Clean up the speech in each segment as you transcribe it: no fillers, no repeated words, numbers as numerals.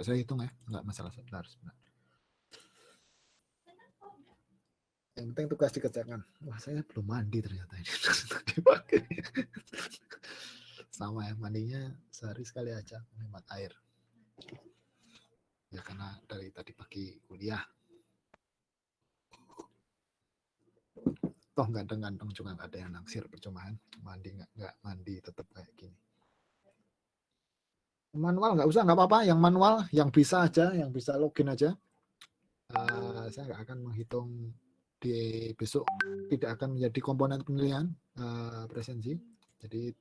Nggak saya hitung ya, nggak masalah. Sebentar. Yang penting tugas dikerjakan. Wah, saya belum mandi ternyata ini. Dipakai. Sama ya, mandinya sehari sekali aja, menghemat air. Ya karena dari tadi pagi kuliah. Toh ganteng-ganteng juga nggak ada yang naksir, percumaan. Mandi nggak mandi tetap kayak gini. Manual nggak usah, nggak apa-apa. Yang manual, yang bisa aja, yang bisa login aja. Saya nggak akan menghitung di besok, tidak akan menjadi komponen penilaian presensi. Jadi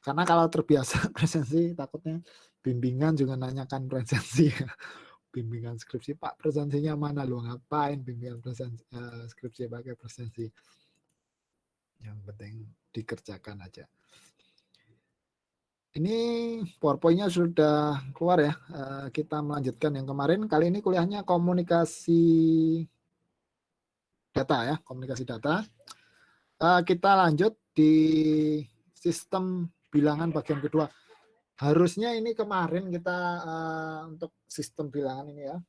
karena kalau terbiasa presensi takutnya bimbingan juga nanyakan presensi. Bimbingan skripsi, Pak presensinya mana, lu ngapain bimbingan presensi skripsi pakai presensi. Yang penting dikerjakan aja. Ini PowerPoint-nya sudah keluar ya. Kita melanjutkan yang kemarin. Kali ini kuliahnya komunikasi data ya, komunikasi data. Kita lanjut di sistem bilangan bagian kedua. Harusnya ini kemarin kita untuk sistem bilangan ini ya,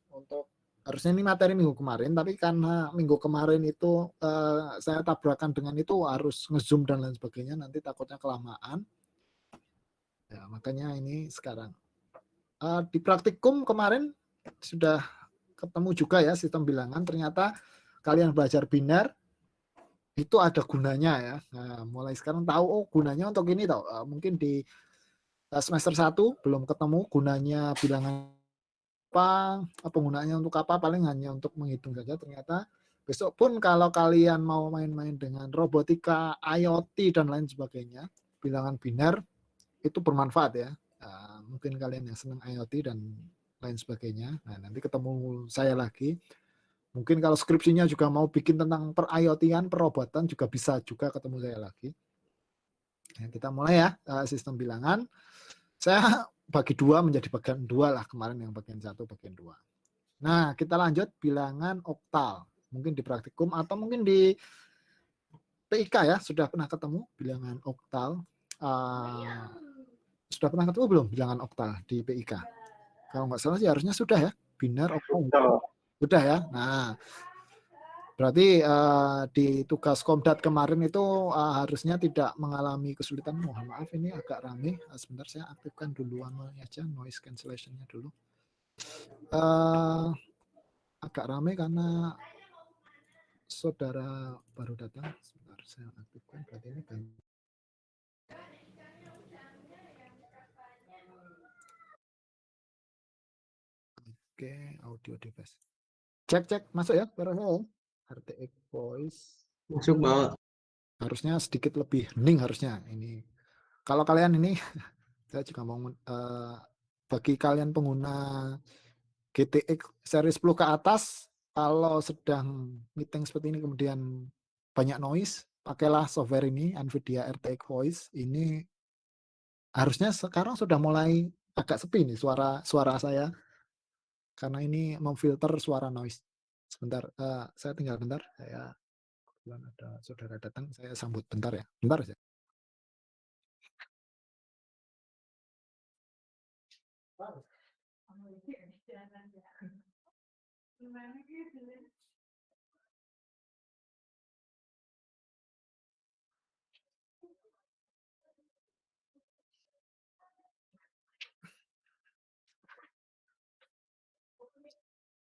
harusnya ini materi minggu kemarin, tapi karena minggu kemarin itu saya tabrakan dengan itu harus ngezoom dan lain sebagainya, nanti takutnya kelamaan. Ya, makanya ini sekarang. Di praktikum kemarin sudah ketemu juga ya sistem bilangan, ternyata kalian belajar biner itu ada gunanya ya. Nah, mulai sekarang tahu gunanya untuk ini tahu. Mungkin di semester 1 belum ketemu gunanya bilangan apa, penggunaannya untuk apa, paling hanya untuk menghitung saja. Ternyata besok pun kalau kalian mau main-main dengan robotika, IoT dan lain sebagainya, bilangan biner itu bermanfaat ya. Mungkin kalian yang senang IoT dan lain sebagainya. Nah, nanti ketemu saya lagi. Mungkin kalau skripsinya juga mau bikin tentang per IoT-an, perobotan juga bisa juga ketemu saya lagi. Nah, kita mulai ya sistem bilangan. Saya bagi dua menjadi bagian dua lah kemarin, yang bagian 1, bagian 2. Nah, kita lanjut bilangan oktal. Mungkin di praktikum atau mungkin di PIK ya, sudah pernah ketemu bilangan oktal. Sudah pernah ketemu belum bilangan oktal di PIK? Kalau nggak salah sih harusnya sudah ya, biner oktal. Sudah ya. Nah, berarti di tugas Komdat kemarin itu harusnya tidak mengalami kesulitan. Mohon maaf ini agak rame. Sebentar saya aktifkan duluan aja noise cancellation-nya dulu. Agak rame karena saudara baru datang. Sebentar saya aktifkan. Berarti ini kan. Oke, audio device. Cek masuk ya, RTX voice. Masuk banget. Harusnya sedikit lebih hening harusnya ini. Kalau kalian ini saya juga mau bagi kalian pengguna GTX seri 10 ke atas, kalau sedang meeting seperti ini kemudian banyak noise, pakailah software ini, NVIDIA RTX Voice. Ini harusnya sekarang sudah mulai agak sepi nih suara saya, karena ini memfilter suara noise. Sebentar, saya tinggal bentar. Saya kebetulan ada saudara datang, saya sambut bentar ya. Bentar aja.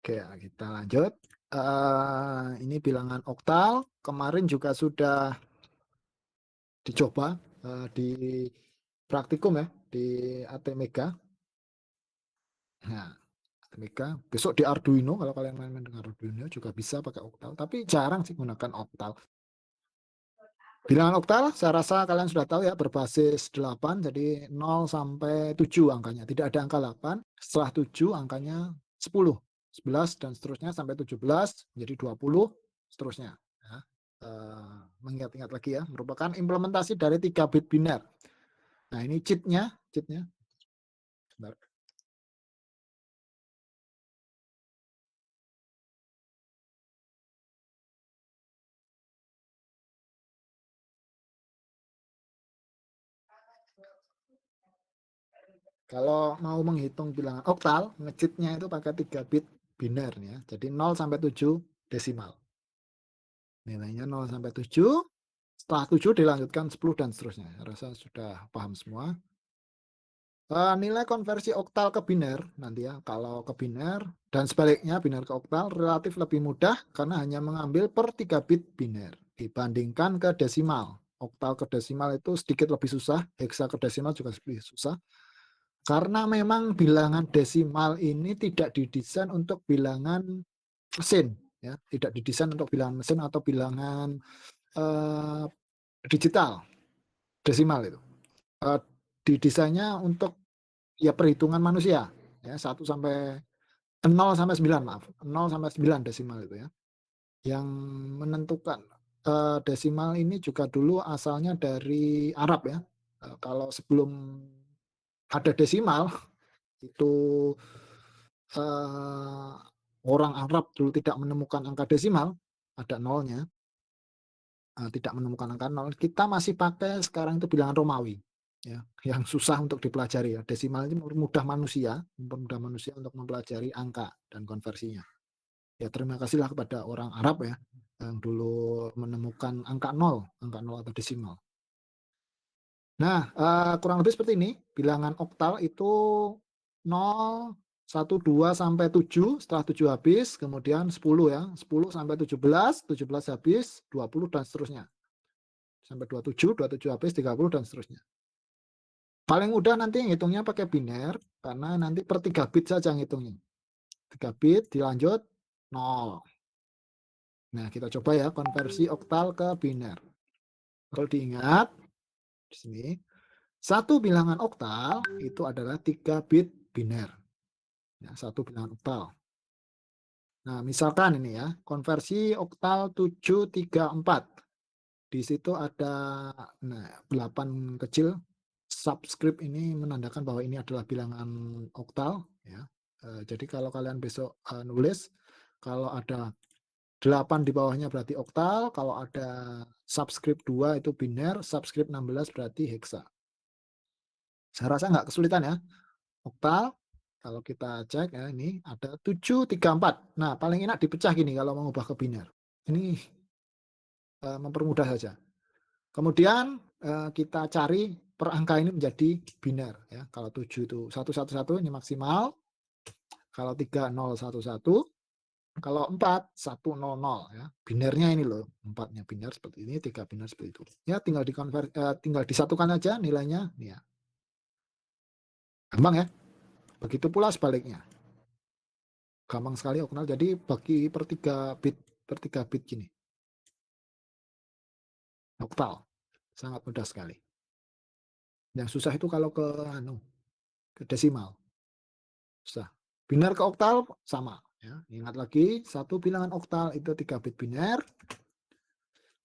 Oke, kita lanjut. Ini bilangan oktal. Kemarin juga sudah dicoba di praktikum ya, di ATmega. Nah, ATmega. Besok di Arduino, kalau kalian main-main dengan Arduino juga bisa pakai oktal. Tapi jarang sih menggunakan oktal. Bilangan oktal, saya rasa kalian sudah tahu ya, berbasis 8, jadi 0 sampai 7 angkanya. Tidak ada angka 8, setelah 7 angkanya 10, 11, dan seterusnya sampai 17, jadi 20, seterusnya. Ya. Mengingat-ingat lagi ya, merupakan implementasi dari 3 bit biner. Nah, ini cheatnya. Bentar. Kalau mau menghitung bilangan oktal, nge-cheat-nya itu pakai 3 bit biner ya. Jadi 0 sampai 7 desimal. Nilainya 0 sampai 7, setelah 7 dilanjutkan 10 dan seterusnya. Saya rasa sudah paham semua. Nilai konversi oktal ke biner nanti ya, kalau ke biner dan sebaliknya biner ke oktal relatif lebih mudah karena hanya mengambil per 3 bit biner dibandingkan ke desimal. Oktal ke desimal itu sedikit lebih susah, heksa ke desimal juga lebih susah. Karena memang bilangan desimal ini tidak didesain untuk bilangan mesin, ya, tidak didesain untuk bilangan mesin atau bilangan digital desimal itu. Didesainnya untuk ya perhitungan manusia, ya 1 sampai 0 sampai 9 maaf, 0 sampai 9 desimal itu ya. Yang menentukan desimal ini juga dulu asalnya dari Arab ya. Kalau sebelum ada desimal itu uh, orang Arab dulu tidak menemukan angka desimal, ada nolnya, tidak menemukan angka nol, kita masih pakai sekarang itu bilangan Romawi, ya, yang susah untuk dipelajari ya. Desimal ini mempermudah manusia untuk mempelajari angka dan konversinya. Ya terima kasihlah kepada orang Arab ya, yang dulu menemukan angka nol atau desimal. Nah, kurang lebih seperti ini, bilangan oktal itu 0, 1, 2 sampai 7, setelah 7 habis, kemudian 10 ya, 10 sampai 17, 17 habis, 20 dan seterusnya. Sampai 27, 27 habis, 30 dan seterusnya. Paling mudah nanti ngitungnya pakai biner, karena nanti per 3 bit saja ngitungnya. 3 bit dilanjut 0. Nah, kita coba ya konversi oktal ke biner. Kalau diingat, di sini, satu bilangan oktal itu adalah 3 bit biner. Ya, satu bilangan oktal. Nah, misalkan ini ya, konversi oktal 734. Di situ ada 8 kecil. Subscript ini menandakan bahwa ini adalah bilangan oktal ya. Jadi kalau kalian besok nulis, kalau ada 8 di bawahnya berarti oktal, kalau ada subscript 2 itu biner, subscript 16 berarti heksa. Saya rasa nggak kesulitan ya. Oktal, kalau kita cek ya, ini ada 734. Nah, paling enak dipecah gini kalau mau ubah ke biner. Ini mempermudah saja. Kemudian kita cari per angka ini menjadi biner ya. Kalau 7 itu 111 ini maksimal. Kalau 3011, kalau 4 100 ya. Binernya ini loh, 4-nya biner seperti ini, 3 biner seperti itu. Ya tinggal tinggal disatukan aja nilainya nih ya. Gampang ya. Begitu pula sebaliknya. Gampang sekali oktal. Jadi bagi per 3 bit gini. Oktal. Sangat mudah sekali. Yang susah itu kalau ke desimal. Susah. Biner ke oktal sama. Ya. Ingat lagi, satu bilangan oktal itu 3 bit biner.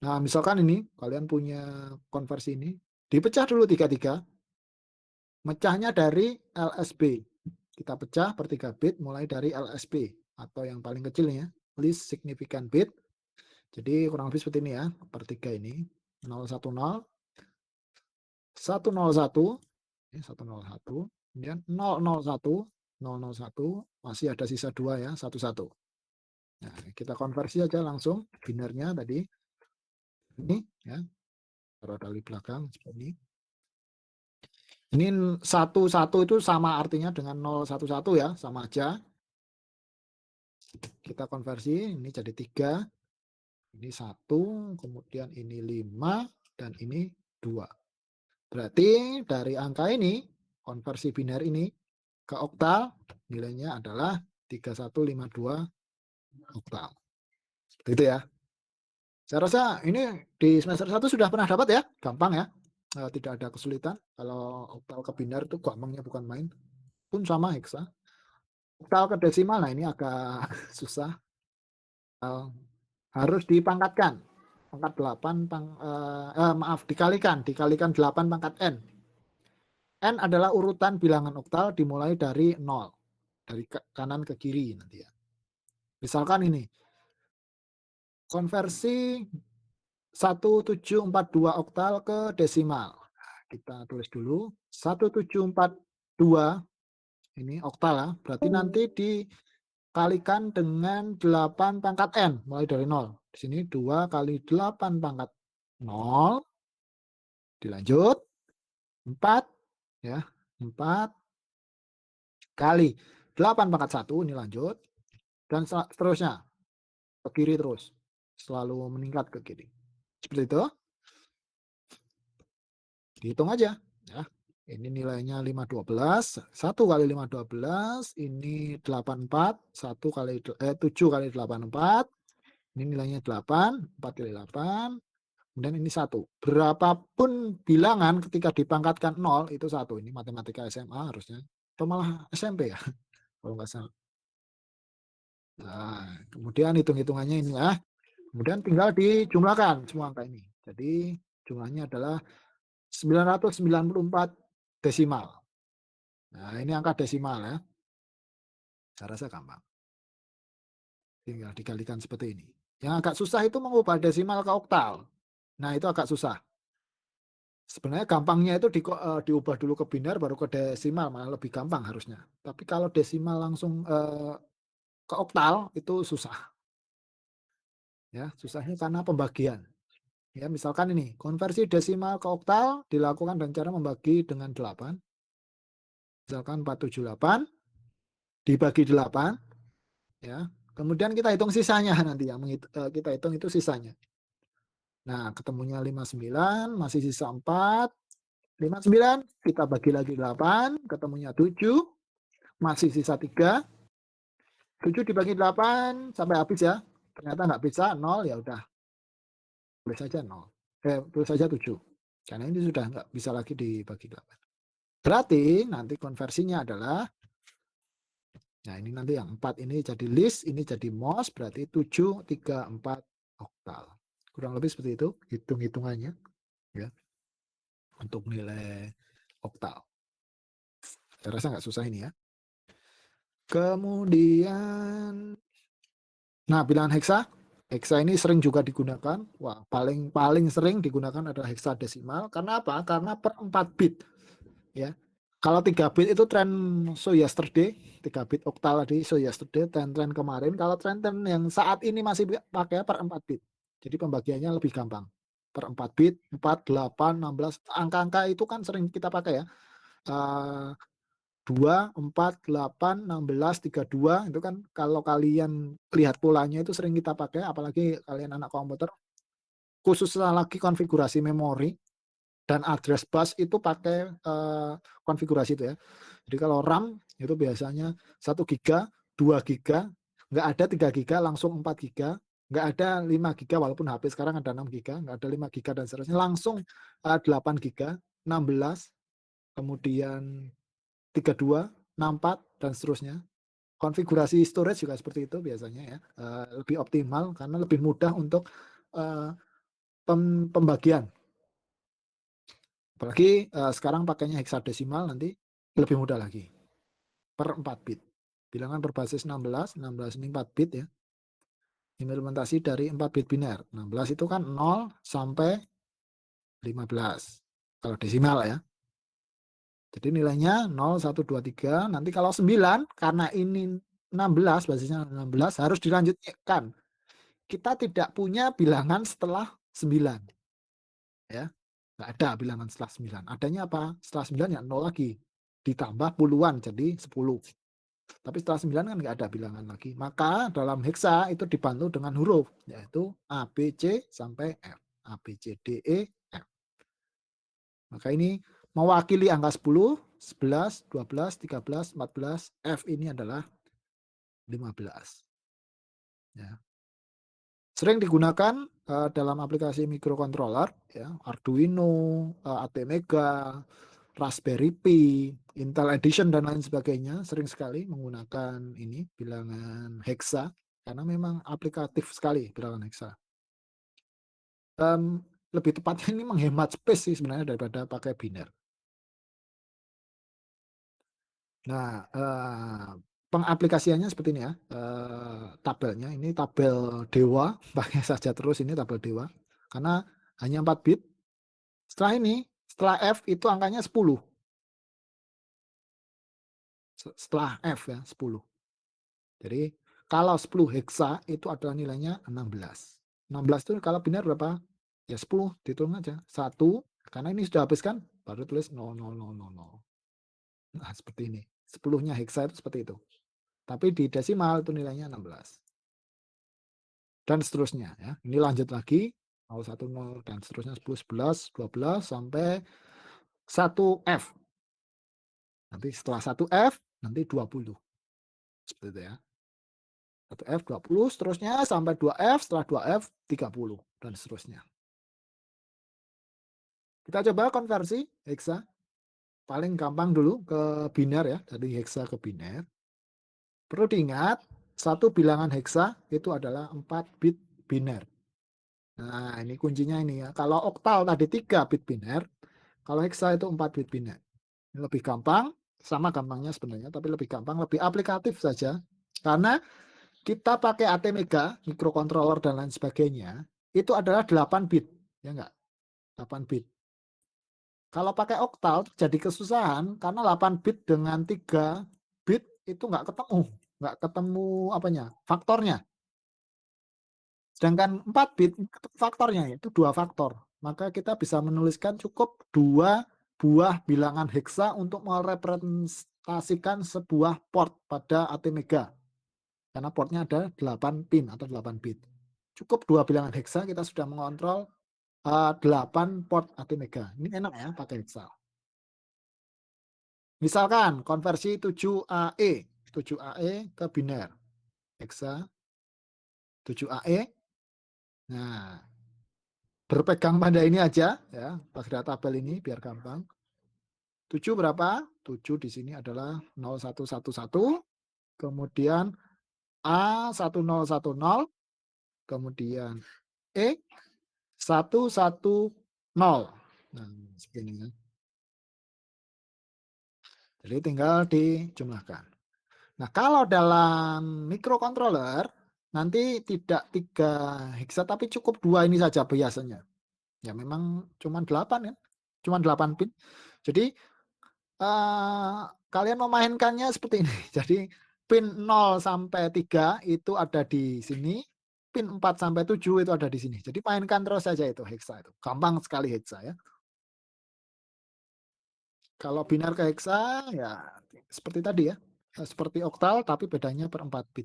Nah, misalkan ini, kalian punya konversi ini, dipecah dulu 33. Mecahnya dari LSB. Kita pecah per 3 bit mulai dari LSB. Atau yang paling kecilnya, least significant bit. Jadi kurang lebih seperti ini ya, per 3 ini. 010, 101, 101, kemudian 001, 001, masih ada sisa 2 ya, 11. Nah, kita konversi aja langsung binernya tadi. Ini ya, taruh dari belakang seperti ini. Ini 11 itu sama artinya dengan 011 ya, sama aja. Kita konversi, ini jadi 3, ini 1, kemudian ini 5, dan ini 2. Berarti dari angka ini, konversi biner ini ke oktal, nilainya adalah 3152 oktal. Seperti itu ya. Saya rasa ini di semester 1 sudah pernah dapat ya, gampang ya. Tidak ada kesulitan. Kalau oktal ke biner itu gampangnya bukan main. Pun sama heksa. Oktal ke desimal, nah ini agak susah. Harus dipangkatkan. Pangkat 8, dikalikan 8 pangkat N. N adalah urutan bilangan oktal dimulai dari 0. Dari kanan ke kiri nanti ya. Misalkan ini, konversi 1742 oktal ke desimal. Kita tulis dulu 1742 2 ini oktal ya, berarti nanti dikalikan dengan 8 pangkat N, mulai dari 0. Di sini 2 kali 8 pangkat 0, dilanjut 4 ya, 4 kali 8 pangkat 1, ini lanjut, dan seterusnya ke kiri terus, selalu meningkat ke kiri. Seperti itu, dihitung aja ya. Ini nilainya 512, 1 kali 512, ini 84, 7 kali 84, ini nilainya 8, 4 kali 8, kemudian ini 1. Berapapun bilangan ketika dipangkatkan 0, itu 1. Ini matematika SMA harusnya, atau malah SMP ya, kalau nggak salah. Nah, kemudian hitung-hitungannya ini ya. Kemudian tinggal dijumlahkan semua angka ini. Jadi jumlahnya adalah 994 desimal. Nah, ini angka desimal ya. Saya rasa gampang. Tinggal dikalikan seperti ini. Yang agak susah itu mengubah desimal ke oktal. Nah, itu agak susah. Sebenarnya gampangnya itu diubah dulu ke biner baru ke desimal, malah lebih gampang harusnya. Tapi kalau desimal langsung ke oktal itu susah. Ya, susahnya karena pembagian. Ya, misalkan ini, konversi desimal ke oktal dilakukan dengan cara membagi dengan 8. Misalkan 478 dibagi 8 ya. Kemudian kita hitung sisanya nanti ya, kita hitung itu sisanya. Nah, ketemunya 59, masih sisa 4. 59 kita bagi lagi 8, ketemunya 7, masih sisa 3. 7 dibagi 8 sampai habis ya. Ternyata nggak bisa, 0 ya udah. Tulis saja 0. Tulis saja 7. Karena ini sudah nggak bisa lagi dibagi 8. Berarti nanti konversinya adalah, nah ini nanti yang 4 ini jadi list, ini jadi MOS, berarti 734 oktal. Kurang lebih seperti itu hitung-hitungannya ya, untuk nilai oktal. Saya rasa nggak susah ini ya. Kemudian, nah bilangan heksa. Heksa ini sering juga digunakan. Wah, paling sering digunakan adalah heksadesimal. Karena apa? Karena per 4 bit. Ya. Kalau 3 bit itu tren so yesterday, 3 bit oktal tadi so yesterday, tren kemarin. Kalau tren yang saat ini masih pakai per 4 bit. Jadi pembagiannya lebih gampang. Per 4 bit, 4, 8, 16. Angka-angka itu kan sering kita pakai ya. 2, 4, 8, 16, 32 itu kan kalau kalian lihat polanya itu sering kita pakai, apalagi kalian anak komputer, khususnya lagi konfigurasi memori dan address bus itu pakai konfigurasi itu ya. Jadi kalau RAM itu biasanya 1 giga, 2 giga, nggak ada 3 giga langsung 4 giga, nggak ada 5 giga walaupun HP sekarang ada 6 giga, nggak ada 5 giga dan seterusnya, langsung 8 giga, 16, kemudian 32, 64 dan seterusnya. Konfigurasi storage juga seperti itu biasanya ya, lebih optimal karena lebih mudah untuk pembagian. Apalagi sekarang pakainya heksadesimal, nanti lebih mudah lagi. Per 4 bit. Bilangan berbasis 16 ini 4 bit ya. Implementasi dari 4 bit biner. 16 itu kan 0 sampai 15. Kalau desimal ya. Jadi nilainya 0, 1, 2, 3. Nanti kalau 9, karena ini 16, basisnya 16, harus dilanjutkan. Kita tidak punya bilangan setelah 9. Ya. Nggak ada bilangan setelah 9. Adanya apa? Setelah 9 ya 0 lagi. Ditambah puluhan jadi 10. Tapi setelah 9 kan nggak ada bilangan lagi. Maka dalam heksa itu dibantu dengan huruf, yaitu A, B, C sampai F. A, B, C, D, E, F. Maka ini mewakili angka 10, 11, 12, 13, 14, F ini adalah 15. Ya. Sering digunakan dalam aplikasi microcontroller, ya, Arduino, ATmega, Raspberry Pi, Intel Edition dan lain sebagainya, sering sekali menggunakan ini bilangan heksa karena memang aplikatif sekali bilangan heksa. Lebih tepatnya ini menghemat space sih sebenarnya daripada pakai biner. Nah, pengaplikasiannya seperti ini ya, tabelnya ini tabel dewa, pakai saja terus ini tabel dewa, karena hanya 4 bit. Setelah ini, setelah F itu angkanya 10. setelah F ya, 10. Jadi kalau 10 heksa itu adalah nilainya 16. 16 itu kalau biner berapa? Ya 10, dihitung aja. 1, karena ini sudah habis kan, baru tulis 0,0000. Nah, seperti ini. 10-nya heksa itu seperti itu. Tapi di desimal itu nilainya 16. Dan seterusnya ya. Ini lanjut lagi 0, 1, 0 dan seterusnya 10, 11, 12 sampai 1F. Nanti setelah 1F nanti 20. Seperti itu ya. 1F 20, seterusnya sampai 2F, setelah 2F 30 dan seterusnya. Kita coba konversi heksa. Paling gampang dulu ke biner ya, dari heksa ke biner. Perlu diingat, satu bilangan heksa itu adalah 4 bit biner. Nah, ini kuncinya ini ya. Kalau oktal tadi 3 bit biner, kalau heksa itu 4 bit biner. Ini lebih gampang, sama gampangnya sebenarnya, tapi lebih gampang, lebih aplikatif saja. Karena kita pakai ATmega, microcontroller dan lain sebagainya, itu adalah 8 bit, ya enggak? 8 bit. Kalau pakai oktal jadi kesusahan karena 8 bit dengan 3 bit itu nggak ketemu apanya? Faktornya. Sedangkan 4 bit faktornya itu 2 faktor. Maka kita bisa menuliskan cukup 2 buah bilangan heksa untuk merepresentasikan sebuah port pada ATmega. Karena portnya ada 8 pin atau 8 bit. Cukup 2 bilangan heksa kita sudah mengontrol 8 port ATmega. Ini enak ya pakai heksa. Misalkan konversi 7AE, 7AE ke biner. Hexa 7AE. Nah, berpegang pada ini aja ya, pada tabel ini biar gampang. 7 berapa? 7 di sini adalah 0111, kemudian A1010, kemudian E110. Nah, seperti ini ya. Jadi tinggal dijumlahkan. Nah, kalau dalam microcontroller nanti tidak 3 heksa tapi cukup 2 ini saja biasanya. Ya memang cuma 8 ya. Cuma 8 pin. Jadi kalian memainkannya seperti ini. Jadi pin 0 sampai 3 itu ada di sini, pin 4 sampai 7 itu ada di sini. Jadi mainkan terus saja itu heksa itu. Gampang sekali heksa ya. Kalau binar ke heksa ya seperti tadi ya. Seperti oktal tapi bedanya per 4 bit.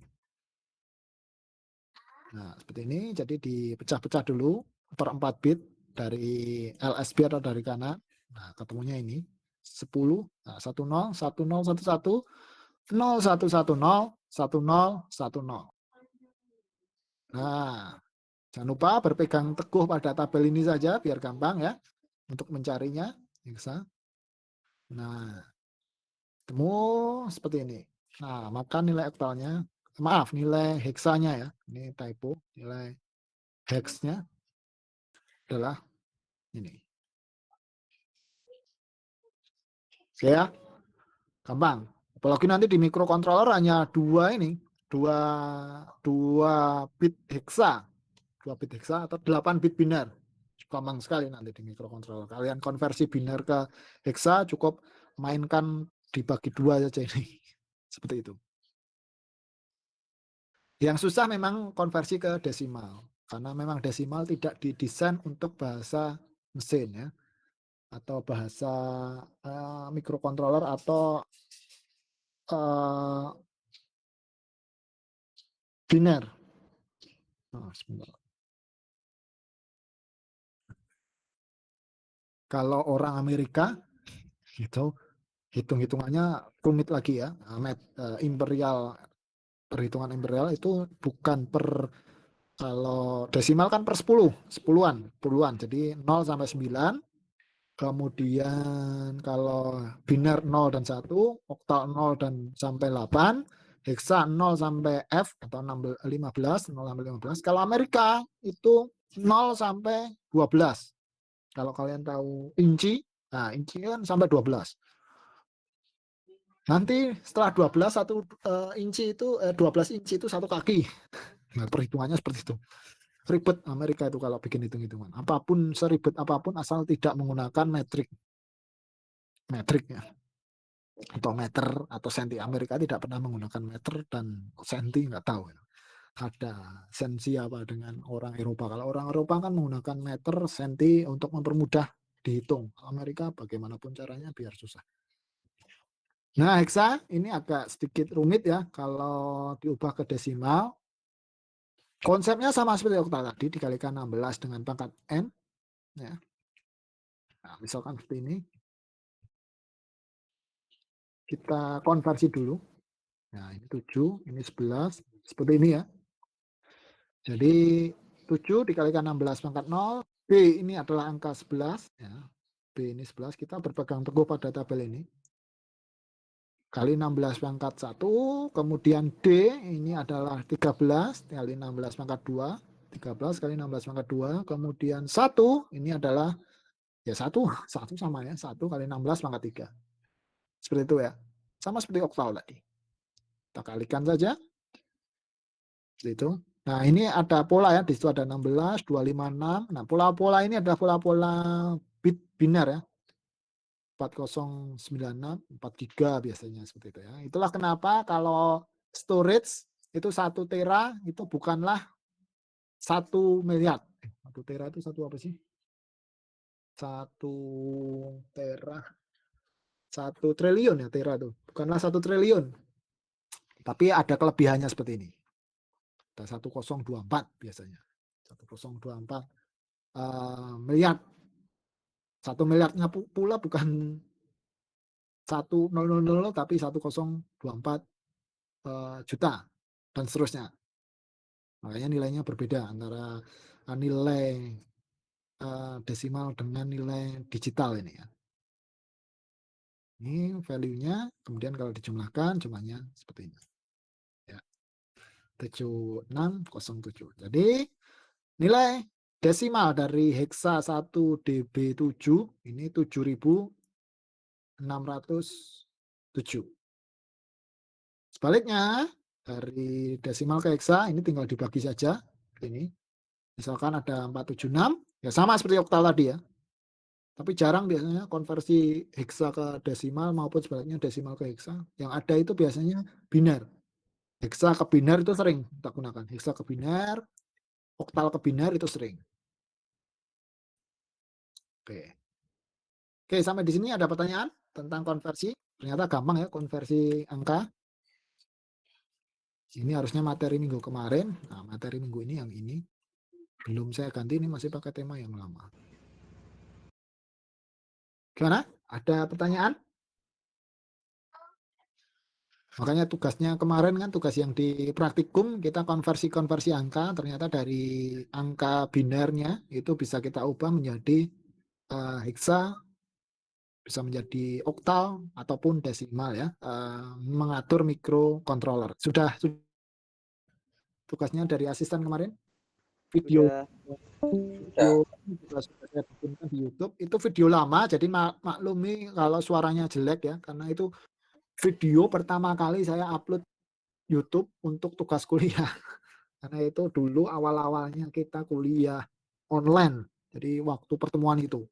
Nah, seperti ini. Jadi dipecah-pecah dulu per 4 bit dari LSB atau dari kanan. Nah, ketemunya ini 10, nah, 10, 10, 11, 0110, 1010. Nah, jangan lupa berpegang teguh pada tabel ini saja biar gampang ya untuk mencarinya. Bisa. Nah, temu seperti ini. Nah, maka nilai oktalnya, maaf, nilai heksanya ya. Ini typo, nilai heksnya adalah ini. Oke ya, gampang. Apalagi nanti di microcontroller hanya dua ini, dua bit heksa, 2 bit heksa atau 8 bit biner. Gampang sekali nanti di microcontroller. Kalian konversi biner ke heksa cukup mainkan dibagi 2 saja ini. Seperti itu. Yang susah memang konversi ke desimal. Karena memang desimal tidak didesain untuk bahasa mesin ya. Atau bahasa microcontroller atau biner. Sebentar. Kalau orang Amerika itu hitung-hitungannya rumit lagi ya. Imperial, perhitungan imperial itu bukan per, kalau desimal kan per 10, 10-an, puluhan. Jadi 0 sampai 9. Kemudian kalau biner 0 dan 1, oktal 0 dan sampai 8, heksa 0 sampai F atau 15, 0 sampai 15. Kalau Amerika itu 0 sampai 12. Kalau kalian tahu inci, nah inci kan sampai 12. Nanti setelah 12 inci itu 12 inci itu 1 kaki. Nah, perhitungannya seperti itu. Ribet Amerika itu kalau bikin hitung-hitungan. Apapun seribet apapun asal tidak menggunakan metrik. Metrik ya. atau meter atau senti. Amerika tidak pernah menggunakan meter dan senti, nggak tahu. Ada sensi apa dengan orang Eropa. Kalau orang Eropa kan menggunakan meter, senti untuk mempermudah dihitung. Amerika bagaimanapun caranya biar susah. Nah, heksa ini agak sedikit rumit ya kalau diubah ke desimal. Konsepnya sama seperti oktal tadi, dikalikan 16 dengan pangkat n. Ya. Nah, misalkan seperti ini. Kita konversi dulu. Nah, ini 7, ini 11. Seperti ini ya. Jadi 7 dikalikan 16 pangkat 0. B ini adalah angka 11. Ya. B ini 11. Kita berpegang teguh pada tabel ini. Kali 16 pangkat 1. Kemudian D ini adalah 13. Kali 16 pangkat 2. 13 kali 16 pangkat 2. Kemudian 1 ini adalah ya 1. 1 sama ya. 1 kali 16 pangkat 3. Seperti itu ya. Sama seperti oktal tadi. Kita kalikan saja. Seperti itu. Nah, ini ada pola ya. Di situ ada 16, 256. Nah, pola-pola ini adalah pola-pola bit biner ya. 4096, 43 biasanya seperti itu ya. Itulah kenapa kalau storage itu 1 tera itu bukanlah 1 miliar. 1 tera itu satu apa sih? 1 tera. 1 triliun ya tera itu. Bukanlah 1 triliun. Tapi ada kelebihannya seperti ini. Ada 1024 biasanya. 1024 miliar. 1 miliarnya pula bukan 1000 tapi 1024 juta dan seterusnya. Makanya nilainya berbeda antara nilai desimal dengan nilai digital ini ya. Ini value-nya, kemudian kalau dijumlahkan jumlahnya seperti ini. Ya. 7607. Jadi nilai desimal dari heksa 1 DB7 ini 7607. Sebaliknya dari desimal ke heksa ini tinggal dibagi saja ini. Misalkan ada 476, ya sama seperti oktal tadi ya. Tapi jarang biasanya konversi heksa ke desimal maupun sebaliknya desimal ke heksa. Yang ada itu biasanya biner. Heksa ke biner itu sering kita gunakan. Heksa ke biner, oktal ke biner itu sering. Oke. Oke, sampai di sini ada pertanyaan tentang konversi. Ternyata gampang ya konversi angka. Ini harusnya materi minggu kemarin. Nah, materi minggu ini yang ini. Belum saya ganti, ini masih pakai tema yang lama. Gimana? Ada pertanyaan? Makanya tugasnya kemarin kan tugas yang di praktikum kita konversi angka, ternyata dari angka binernya itu bisa kita ubah menjadi heksa, bisa menjadi oktal ataupun desimal ya, mengatur microcontroller. Sudah tugasnya dari asisten kemarin? Video sudah saya bikinkan di YouTube. Itu video lama, jadi maklumi kalau suaranya jelek ya, karena itu video pertama kali saya upload YouTube untuk tugas kuliah. Karena itu dulu awal-awalnya kita kuliah online. Jadi waktu pertemuan itu.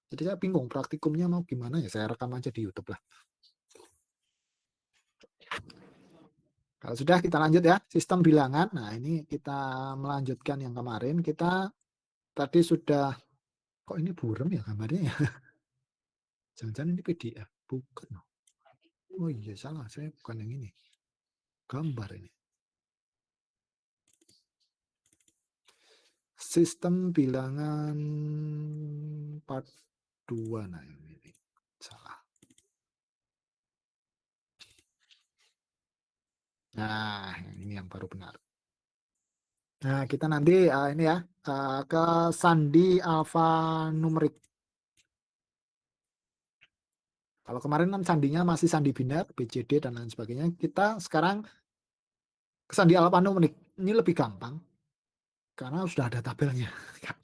Jadi saya bingung praktikumnya mau gimana ya, saya rekam aja di YouTube lah. Kalau sudah kita lanjut ya, sistem bilangan. Nah, ini kita melanjutkan yang kemarin. Kita tadi sudah, kok ini buram ya gambarnya ya? Jangan-jangan ini PDF. Bukan. Oh iya, salah. Saya bukan yang ini. Gambar ini. Sistem bilangan part 2. Nah, ini salah. Nah, ini yang baru benar. Nah, kita nanti ini ya ke sandi alfanumerik. Kalau kemarin kan sandinya masih sandi biner, BCD dan lain sebagainya. Kita sekarang ke sandi alfanumerik. Ini lebih gampang karena sudah ada tabelnya.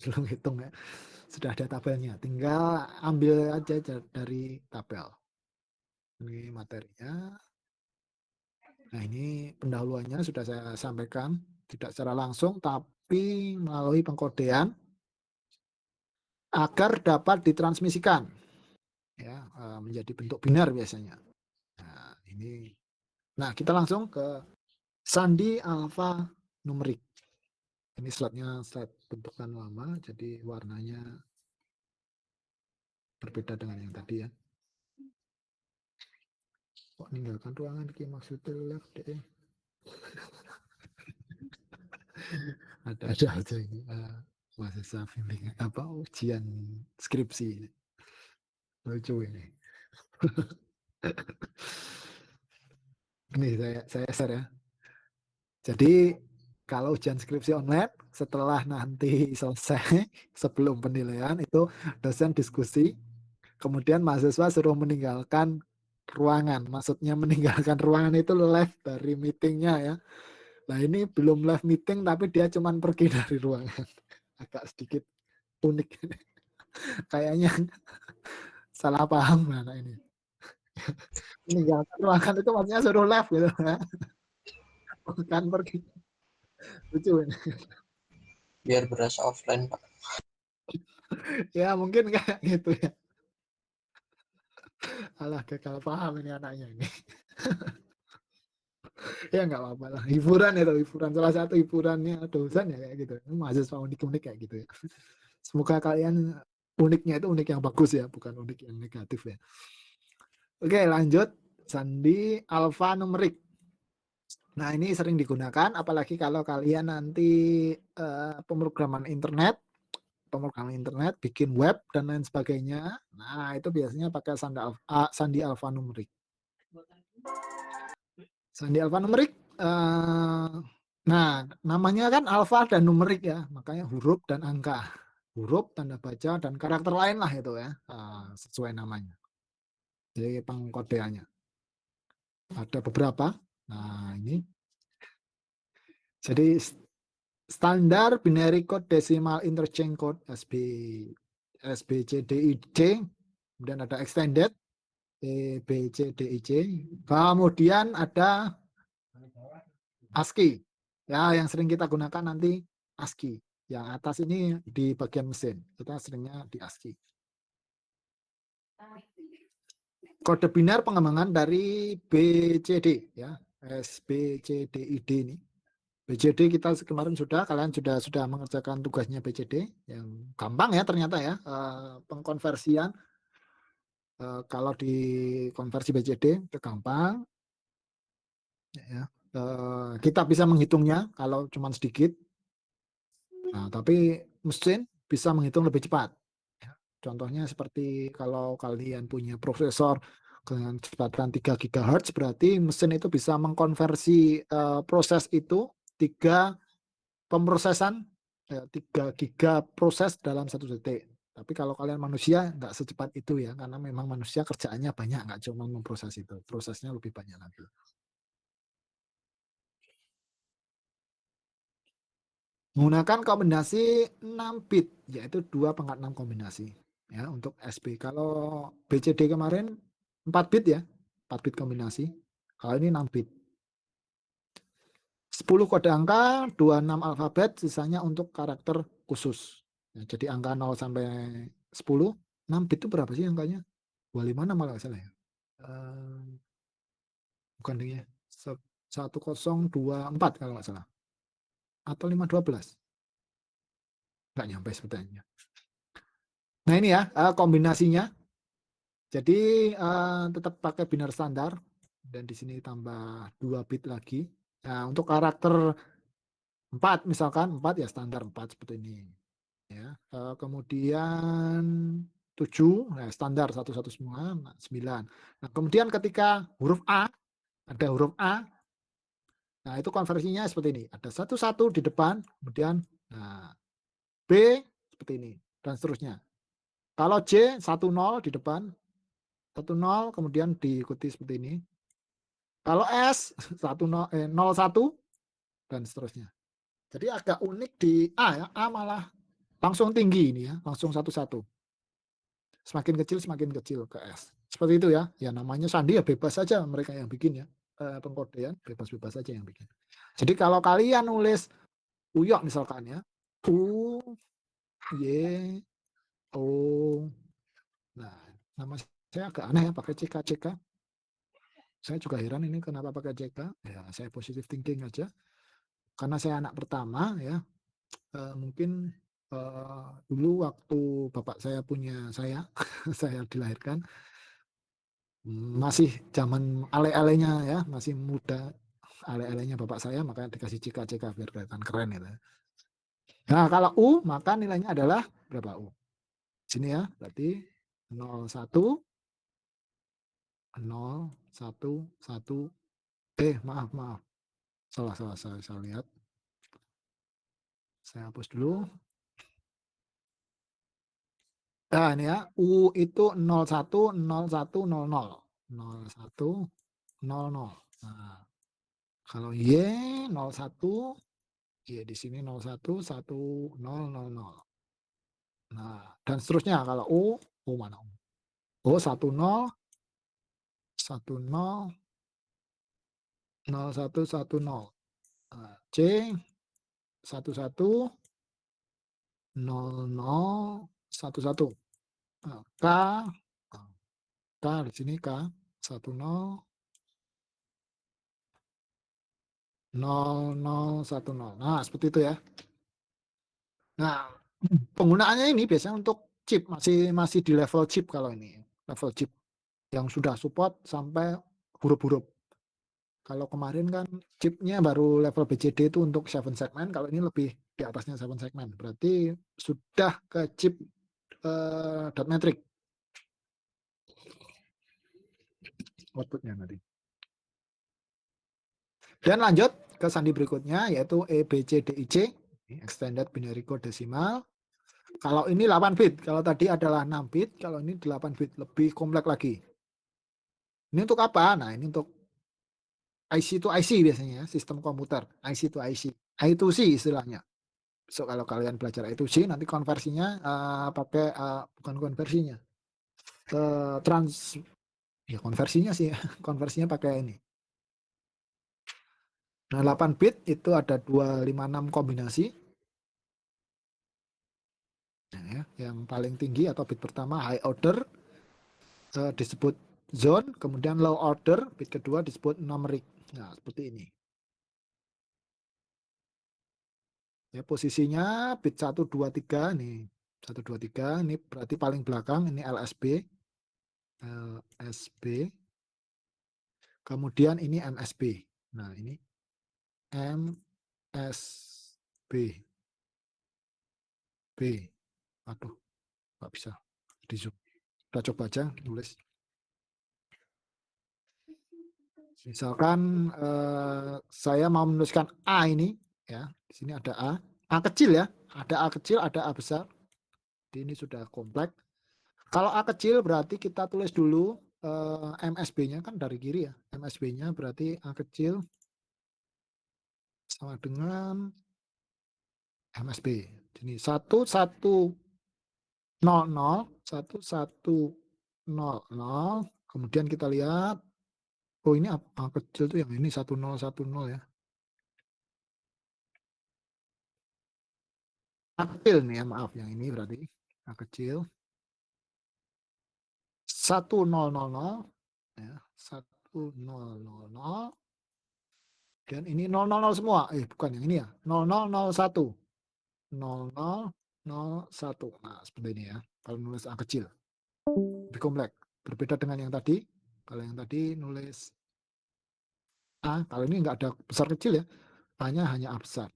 Belum hitung ya. Sudah ada tabelnya. Tinggal ambil aja dari tabel. Ini materinya. Nah, ini pendahuluannya sudah saya sampaikan. Tidak secara langsung, tapi melalui pengkodean agar dapat ditransmisikan ya, menjadi bentuk binar biasanya. ini. Nah, kita langsung ke sandi alfa numerik. Ini slide-nya slide bentukan lama, jadi warnanya berbeda dengan yang tadi ya. Kok ninggalkan ruangan ki maksudnya left deh. Ada aja ini mahasiswa bimbingan apa ujian skripsi. Lucu ini. Ini saya share ya. Jadi kalau ujian skripsi online setelah nanti selesai sebelum penilaian itu dosen diskusi, kemudian mahasiswa suruh meninggalkan ruangan. Maksudnya meninggalkan ruangan itu live dari meetingnya ya. Nah ini belum live meeting tapi dia cuman pergi dari ruangan. Agak sedikit unik. Kayaknya salah paham anak ini. Meninggalkan ruangan itu maksudnya suruh live gitu ya. Bukan pergi. Lucu ini. Biar berasa offline, Pak. Ya mungkin kayak gitu ya. Alah gagal paham ini anaknya ini. Ya nggak apa-apa lah. Hiburan itu, hiburan. Salah satu hiburannya dosen ya kayak gitu. Mahasiswa unik-unik kayak gitu ya. Semoga kalian uniknya itu unik yang bagus ya, bukan unik yang negatif ya. Oke lanjut. Sandi alfa numerik. Nah ini sering digunakan, apalagi kalau kalian nanti pemrograman internet, bikin web dan lain sebagainya. Nah itu biasanya pakai sandi alfa numerik. Sandi alfa numerik. Nah namanya kan alfa dan numerik ya, makanya huruf dan angka. Huruf, tanda baca, dan karakter lain lah itu ya, sesuai namanya. Jadi pengkodeannya. Ada beberapa. Nah ini. Jadi standar binary code decimal interchange code SBCDIC, kemudian ada extended EBCDIC, kemudian ada ASCII. Ya, yang sering kita gunakan nanti ASCII. Yang atas ini di bagian mesin. Kita seringnya di ASCII. Kode binar pengembangan dari BCD ya, SBCDID ini. BCD kita kemarin kalian sudah mengerjakan tugasnya BCD yang gampang ya ternyata ya, pengkonversian kalau di konversi BCD itu gampang ya. Kita bisa menghitungnya kalau cuma sedikit, nah, tapi mesin bisa menghitung lebih cepat. Contohnya seperti kalau kalian punya prosesor dengan kecepatan 3 GHz, berarti mesin itu bisa mengkonversi proses itu 3 pemrosesan 3 giga proses dalam 1 detik. Tapi kalau kalian manusia nggak secepat itu ya, karena memang manusia kerjaannya banyak, nggak cuma memproses itu, prosesnya lebih banyak lagi. Menggunakan kombinasi 6 bit, yaitu 2/6 kombinasi ya untuk SB. Kalau BCD kemarin 4 bit ya, 4 bit kombinasi. Kalau ini 6 bit. 10 kode angka, 26 alfabet, sisanya untuk karakter khusus. Ya, jadi angka 0 sampai 10, 6 bit itu berapa sih angkanya? 25 malah salah ya. Bukan dia. 1024 kalau nggak salah. Atau 512. Nggak nyampe sebetulnya. Nah ini ya kombinasinya. Jadi tetap pakai binar standar. Dan di sini tambah 2 bit lagi. Nah untuk karakter 4 misalkan, 4 ya standar 4 seperti ini. Ya, kemudian 7, nah standar 11 semua, 9. Nah, kemudian ketika huruf A, ada huruf A, nah itu konversinya seperti ini. Ada 1 di depan, kemudian nah, B seperti ini, dan seterusnya. Kalau J 10 di depan, 10, kemudian diikuti seperti ini. Kalau S 01, dan seterusnya. Jadi agak unik di A ya, A malah langsung tinggi ini ya, langsung 1. Semakin kecil ke S. Seperti itu ya. Ya namanya sandi ya bebas saja mereka yang bikin ya. Pengkodean bebas-bebas saja yang bikin. Jadi kalau kalian nulis Uyok misalkan ya. U Y O. Nah, nama saya agak aneh ya pakai CK. Saya juga heran ini kenapa pakai CK. Ya, saya positive thinking aja. Karena saya anak pertama ya. Mungkin dulu waktu bapak saya punya saya, saya dilahirkan masih zaman ale-alenya ya, masih muda ale-alenya bapak saya, makanya dikasih CK biar kelihatan keren gitu. Nah, kalau U maka nilainya adalah berapa U? Sini ya, berarti 01 0 1 1 maaf. Salah saya lihat. Saya hapus dulu. Nah, ini ya, U itu 01 01 00. 01 00. Nah, kalau Y 01, Y di sini 01 10 00. Nah, dan seterusnya kalau U mana? O 10 10 0110. Nah, C 11 0011. Nah, K di sini K 10 0010. Nah, seperti itu ya. Nah, penggunaannya ini biasanya untuk chip, masih di level chip kalau ini. Level chip yang sudah support sampai huruf-huruf. Kalau kemarin kan chipnya baru level BCD itu untuk 7 segment, kalau ini lebih di atasnya 7 segment. Berarti sudah ke chip dot metric outputnya nanti. Dan lanjut ke sandi berikutnya yaitu EBCDIC, Extended Binary Code Decimal. Kalau ini 8 bit, kalau tadi adalah 6 bit, kalau ini 8 bit, lebih kompleks lagi. Ini untuk apa? Nah, ini untuk IC to IC biasanya, sistem komputer, IC to IC, I2C istilahnya. So, kalau kalian belajar I2C, nanti konversinya pakai, bukan konversinya, ya konversinya sih, konversinya pakai ini. Nah, 8 bit itu ada 256 kombinasi. Nah, ya, yang paling tinggi atau bit pertama high order disebut zone, kemudian low order bit kedua disebut numeric. Nah, seperti ini. Ya, posisinya bit 1 2 3 nih. 1 2 3 ini berarti paling belakang, ini LSB. LSB. Kemudian ini MSB. Nah, ini MSB. B. Aduh, nggak bisa di zoom. Kita coba aja tulis. Misalkan saya mau menuliskan A ini, ya, di sini ada A. A kecil ya, ada A kecil, ada A besar. Jadi ini sudah kompleks. Kalau A kecil berarti kita tulis dulu MSB-nya kan dari kiri ya. MSB-nya berarti A kecil sama dengan MSB. Jadi 1100, kemudian kita lihat, oh ini A kecil tuh yang ini 1010 ya. A kecil nih ya, maaf, yang ini berarti A kecil 1000 ya, 1000 dan ini 000 semua. Bukan yang ini ya. 0001. 0001. Nah, seperti ini ya. Kalau nulis A kecil. Lebih kompleks. Berbeda dengan yang tadi. Kalau yang tadi nulis A, kalau ini nggak ada besar kecil ya. A-nya hanya A besar.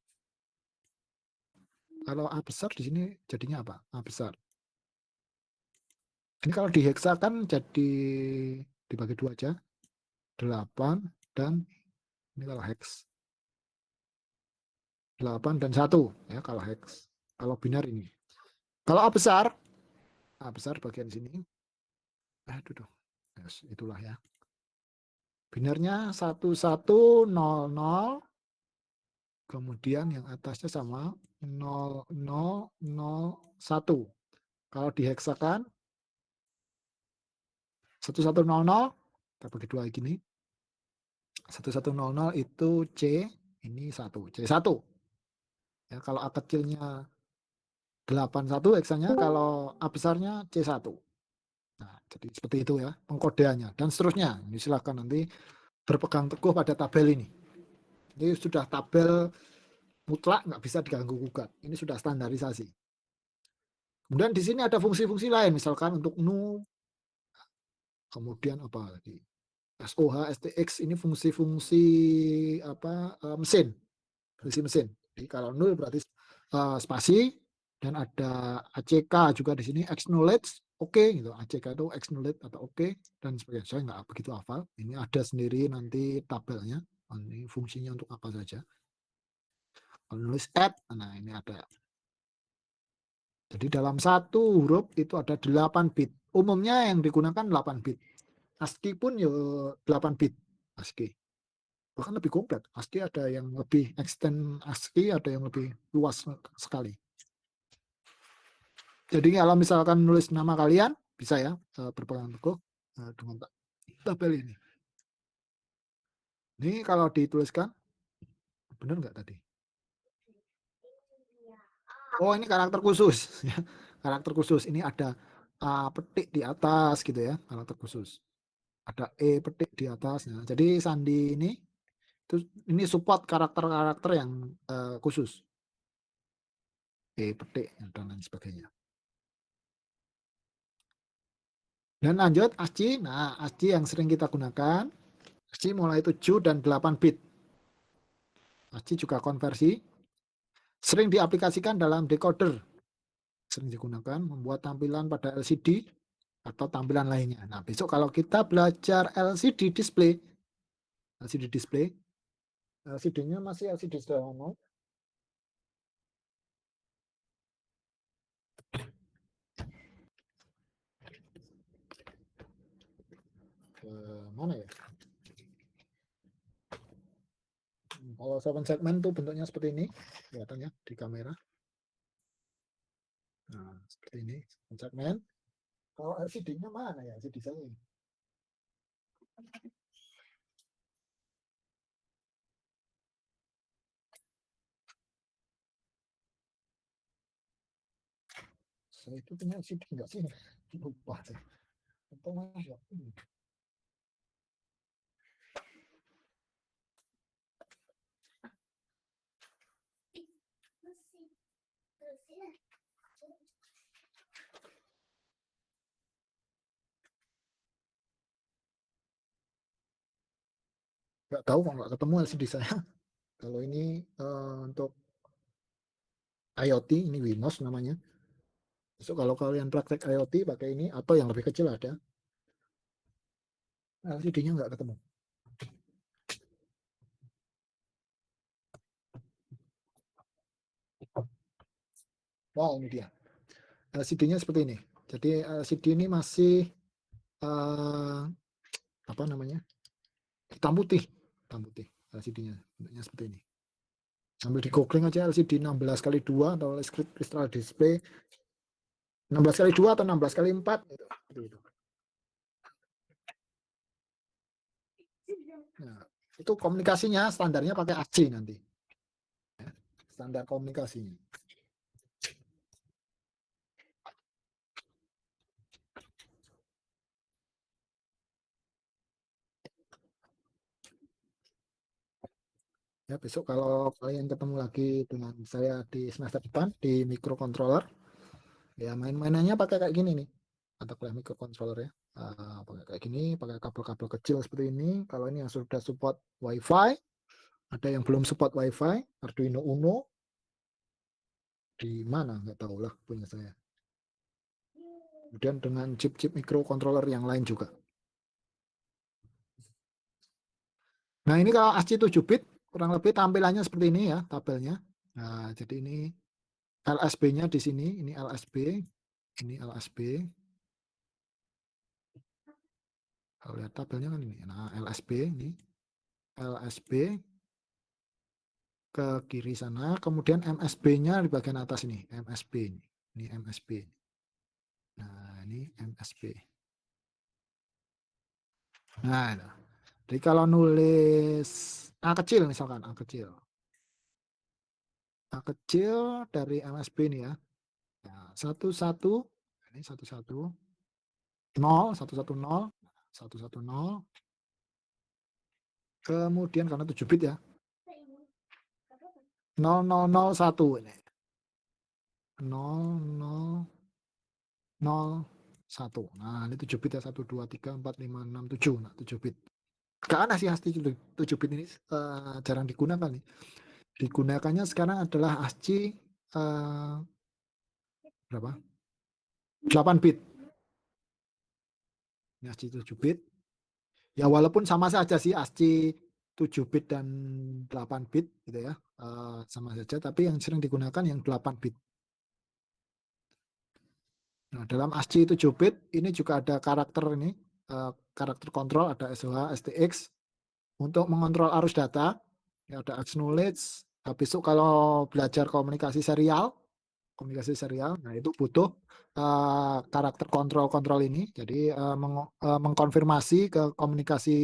Kalau A besar di sini jadinya apa? A besar. Ini kalau di heksa kan jadi dibagi 2 aja. 8 dan ini kalau hex. 8 dan 1 ya kalau hex. Kalau binar ini. Kalau A besar bagian sini. Aduh, yes, itulah ya. Binarnya 1100, kemudian yang atasnya sama 0001. Kalau diheksakan 1100, kita bagi 2 gini. 1100 itu C, ini 1, C1. Ya, kalau A kecilnya 81 heksanya, kalau A besarnya C1. Nah, jadi seperti itu ya pengkodeannya dan seterusnya. Ini silakan nanti berpegang teguh pada tabel ini. Ini sudah tabel mutlak, nggak bisa diganggu gugat. Ini sudah standarisasi. Kemudian di sini ada fungsi-fungsi lain, misalkan untuk nu, kemudian apa lagi? SOH, STX ini fungsi-fungsi mesin, fungsi mesin. Jadi kalau nul berarti spasi, dan ada ACK juga di sini, acknowledge, oke gitu. ACK itu acknowledge atau oke dan sebagainya. Saya nggak begitu hafal. Ini ada sendiri nanti tabelnya. Ini fungsinya untuk apa saja. Kalau nulis add, nah ini ada. Jadi dalam satu huruf itu ada 8 bit. Umumnya yang digunakan 8 bit. ASCII pun ya 8 bit. ASCII. Bahkan lebih komplit. ASCII ada yang lebih extend ASCII, ada yang lebih luas sekali. Jadi kalau misalkan nulis nama kalian, bisa ya berpegang teguh dengan tabel ini. Ini kalau dituliskan, benar nggak tadi? Oh, ini karakter khusus. Karakter khusus. Ini ada A petik di atas gitu ya, karakter khusus. Ada E petik di atasnya. Jadi sandi ini support karakter-karakter yang khusus. E petik dan lain sebagainya. Dan lanjut ASCII. Nah, ASCII yang sering kita gunakan, ASCII mulai 7 dan 8 bit. ASCII juga konversi. Sering diaplikasikan dalam decoder. Sering digunakan membuat tampilan pada LCD atau tampilan lainnya. Nah, besok kalau kita belajar LCD display, LCD-nya masih LCD sederhana. Mana ya? Kalau 7 segmen tuh bentuknya seperti ini, kelihatannya di kamera. Nah, seperti ini, segmen. Kalau LCD-nya mana ya? LCD saya. Saya itu punya LCD enggak sih? Lupa saya. Atau mana ya? Nggak tahu kok nggak ketemu LCD saya. Kalau ini untuk IoT, ini Windows namanya. So, kalau kalian praktek IoT pakai ini atau yang lebih kecil ada, LCD-nya nggak ketemu. Wow, ini dia. LCD-nya seperti ini. Jadi LCD ini masih apa namanya? Hitam putih. Hitam putih. LCD-nya bentuknya seperti ini. Sambil di googling aja LCD 16 kali 2 atau crystal display 16 kali 2 atau 16 kali 4 gitu. Nah, itu komunikasinya standarnya pakai ASCII nanti. Standar komunikasinya. Ya, besok kalau kalian ketemu lagi dengan saya di semester depan di microcontroller, ya main-mainannya pakai kayak gini nih. Mata kuliah microcontroller ya. Pakai kayak gini, pakai kabel-kabel kecil seperti ini. Kalau ini yang sudah support WiFi, ada yang belum support WiFi, Arduino Uno, di mana nggak tahu lah punya saya. Kemudian dengan chip-chip microcontroller yang lain juga. Nah, ini kalau ASCII 7 bit kurang lebih tampilannya seperti ini ya tabelnya. Nah, jadi ini LSB-nya di sini, ini LSB, ini LSB. Kalau lihat tabelnya kan ini. Nah, LSB ini LSB ke kiri sana, kemudian MSB-nya di bagian atas ini, MSB ini. Ini MSB. Nah, ini MSB. Nah, jadi kalau nulis A kecil misalkan, A kecil. A kecil dari MSB ini ya. Nah, 11, ini 11, 0, 110, 110, Kemudian karena 7 bit ya. 0001 ini. 0001. Nah, ini 7 bit ya. 1, 2, 3, 4, 5, 6, 7. Nah, 7 bit. Karena sih ASCII 7 bit ini jarang digunakan nih. Digunakannya sekarang adalah ASCII berapa? 8 bit. Ini ASCII 7 bit. Ya walaupun sama saja sih ASCII 7 bit dan 8 bit gitu ya. Sama saja, tapi yang sering digunakan yang 8 bit. Nah, dalam ASCII 7 bit ini juga ada karakter ini, karakter kontrol, ada SOH, STX untuk mengontrol arus data. Ya, ada acknowledge. Besok kalau belajar komunikasi serial, nah itu butuh karakter kontrol ini. Jadi mengkonfirmasi ke komunikasi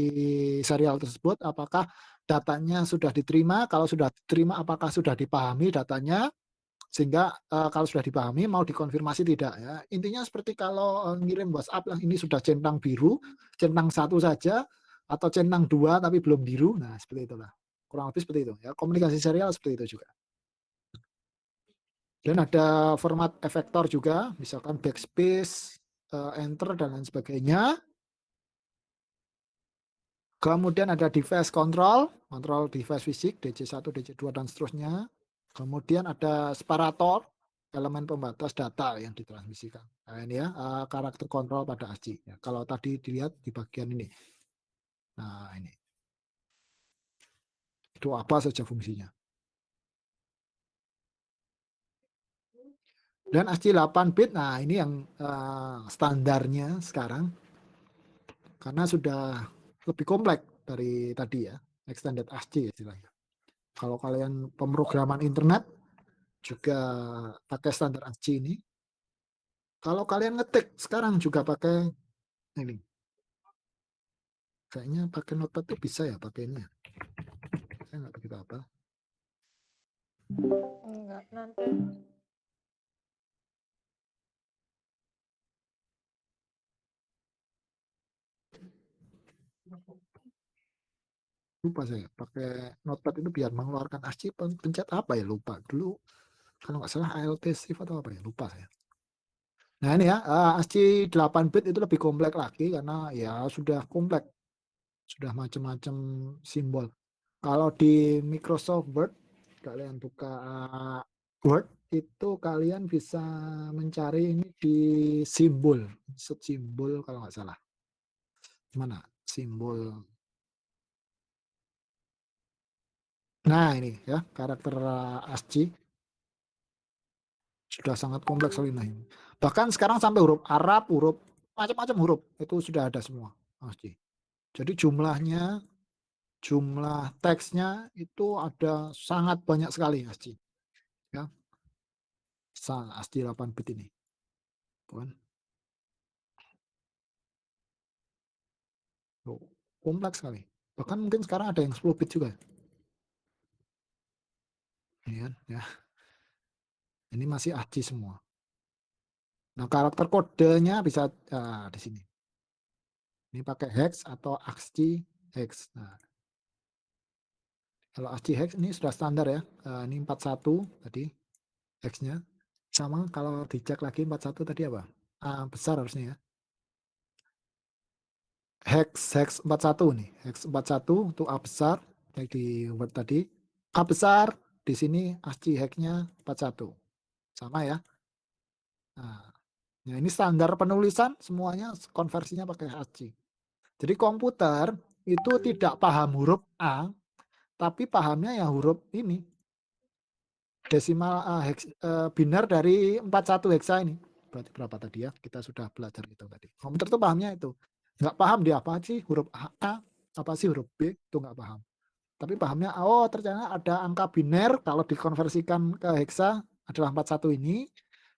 serial tersebut apakah datanya sudah diterima. Kalau sudah diterima, apakah sudah dipahami datanya, sehingga kalau sudah dipahami mau dikonfirmasi tidak ya. Intinya seperti kalau ngirim WhatsApp lah, ini sudah centang biru, centang 1 saja atau centang 2 tapi belum biru. Nah, seperti itulah. Kurang lebih seperti itu ya. Komunikasi serial seperti itu juga. Dan ada format efektor juga, misalkan backspace, enter dan lain sebagainya. Kemudian ada device control, kontrol device fisik, DC1, DC2 dan seterusnya. Kemudian ada separator, elemen pembatas data yang ditransmisikan. Nah, ini ya karakter kontrol pada ASCII. Ya, kalau tadi dilihat di bagian ini. Nah, ini. Itu apa saja fungsinya. Dan ASCII 8 bit, nah ini yang standarnya sekarang. Karena sudah lebih kompleks dari tadi ya, extended ASCII istilahnya. Kalau kalian pemrograman internet juga pakai standar ASCII ini. Kalau kalian ngetik sekarang juga pakai ini. Kayaknya pakai notepad tuh bisa ya pakai ini. Saya nggak begitu apa. Enggak, nanti. Lupa saya pakai notepad itu biar mengeluarkan ASCII pencet apa ya, lupa. Dulu kalau nggak salah ALT shift atau apa ya, lupa saya. Nah ini ya, ASCII 8 bit itu lebih kompleks lagi karena ya sudah kompleks. Sudah macam-macam simbol. Kalau di Microsoft Word, kalian buka Word, itu kalian bisa mencari ini di simbol, insert simbol kalau nggak salah. Mana simbol? Nah ini ya, karakter ASCII sudah sangat kompleks sekali. Nah, ini. Bahkan sekarang sampai huruf Arab, huruf macam-macam huruf itu sudah ada semua ASCII. Jadi jumlah teksnya itu ada sangat banyak sekali ASCII. Ya, ASCII 8 bit ini. Bukan? Kompleks sekali. Bahkan mungkin sekarang ada yang 10 bit juga. Ya, ya. Ini masih ASCII semua. Nah, karakter kodenya bisa di sini. Ini pakai hex atau ASCII hex. Nah, kalau ASCII hex ini sudah standar ya. Ini 41 tadi hexnya. Sama kalau dicek lagi 41 tadi apa? Besar harusnya ya. Hex 41 nih. Hex 41 untuk A besar kayak di Word tadi. A besar di sini ASCII hexnya 41. Sama ya. Nah, ya ini standar penulisan semuanya konversinya pakai ASCII. Jadi komputer itu tidak paham huruf A, tapi pahamnya ya huruf ini. Desimal biner dari 41 heksa ini. Berarti berapa tadi ya? Kita sudah belajar itu tadi. Komputer tuh pahamnya itu. Nggak paham dia apa sih huruf A, apa sih huruf B, itu nggak paham. Tapi pahamnya, oh ternyata ada angka biner kalau dikonversikan ke heksa adalah 41 ini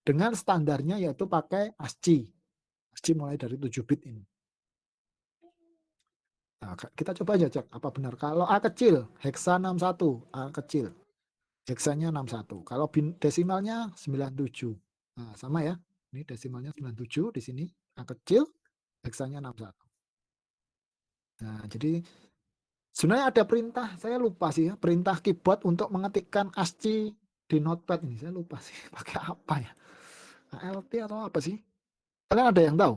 dengan standarnya yaitu pakai ASCII. ASCII mulai dari 7 bit ini. Nah, kita coba aja cek apa benar. Kalau A kecil, heksa 61, A kecil. Heksanya 61. Kalau desimalnya 97. Nah, sama ya. Ini desimalnya 97 di sini. A kecil, heksanya 61. Nah, jadi Sebenarnya ada perintah, saya lupa sih ya, perintah keyboard untuk mengetikkan ASCII di notepad ini. Saya lupa sih pakai apa ya. ALT atau apa sih? Kalian ada yang tahu?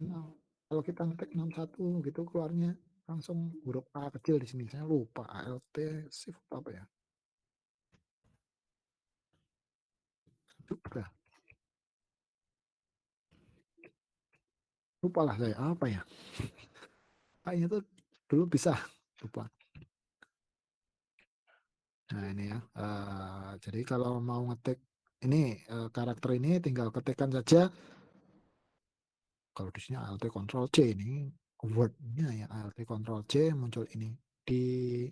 Nah, kalau kita ngetik 61 gitu keluarnya langsung huruf A kecil di sini. Saya lupa ALT shift apa ya. Juga. Lupa lah saya apa ya. Kayaknya tuh dulu bisa lupa. Nah ini ya. Jadi kalau mau ngetik ini karakter ini tinggal ketikkan saja. Kalau di sini Alt Ctrl C ini wordnya ya Alt Ctrl C muncul ini di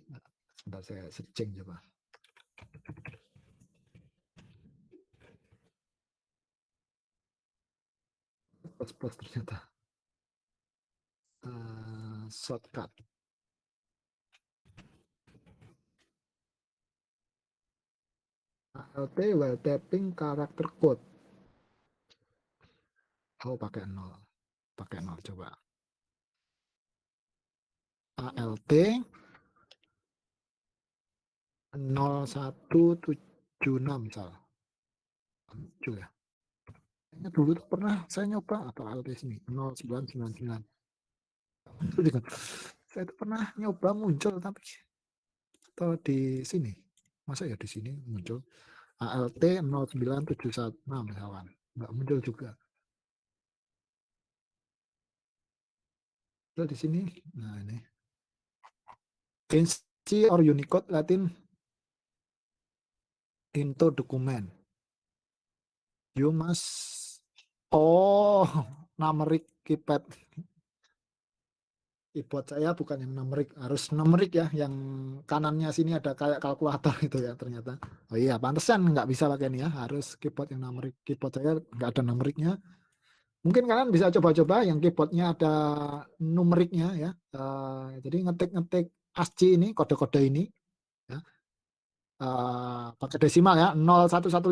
sebentar saya searching coba. Plus plus ternyata shortcut Alt while tapping karakter code. Oh pakai nol coba. ALT 0176 misal. Lucu ya. Kayaknya dulu tuh pernah saya nyoba atau ALT sini 0999. Itu juga. Saya tuh pernah nyoba muncul tapi atau di sini. Masa ya di sini muncul ALT 0971 misalkan. Nggak muncul juga. Terus di sini, nah ini. ANSI or Unicode Latin into document. You must, oh, numeric keypad. Keyboard saya bukan yang numerik, harus numerik ya. Yang kanannya sini ada kayak kalkulator gitu ya ternyata. Oh iya, pantesan nggak bisa pakai ini ya. Harus keyboard yang numerik. Keyboard saya nggak ada numeriknya. Mungkin kalian bisa coba-coba yang keyboardnya ada numeriknya ya. Jadi ngetik-ngetik ASCII ini, kode-kode ini ya. Pakai desimal ya, 0115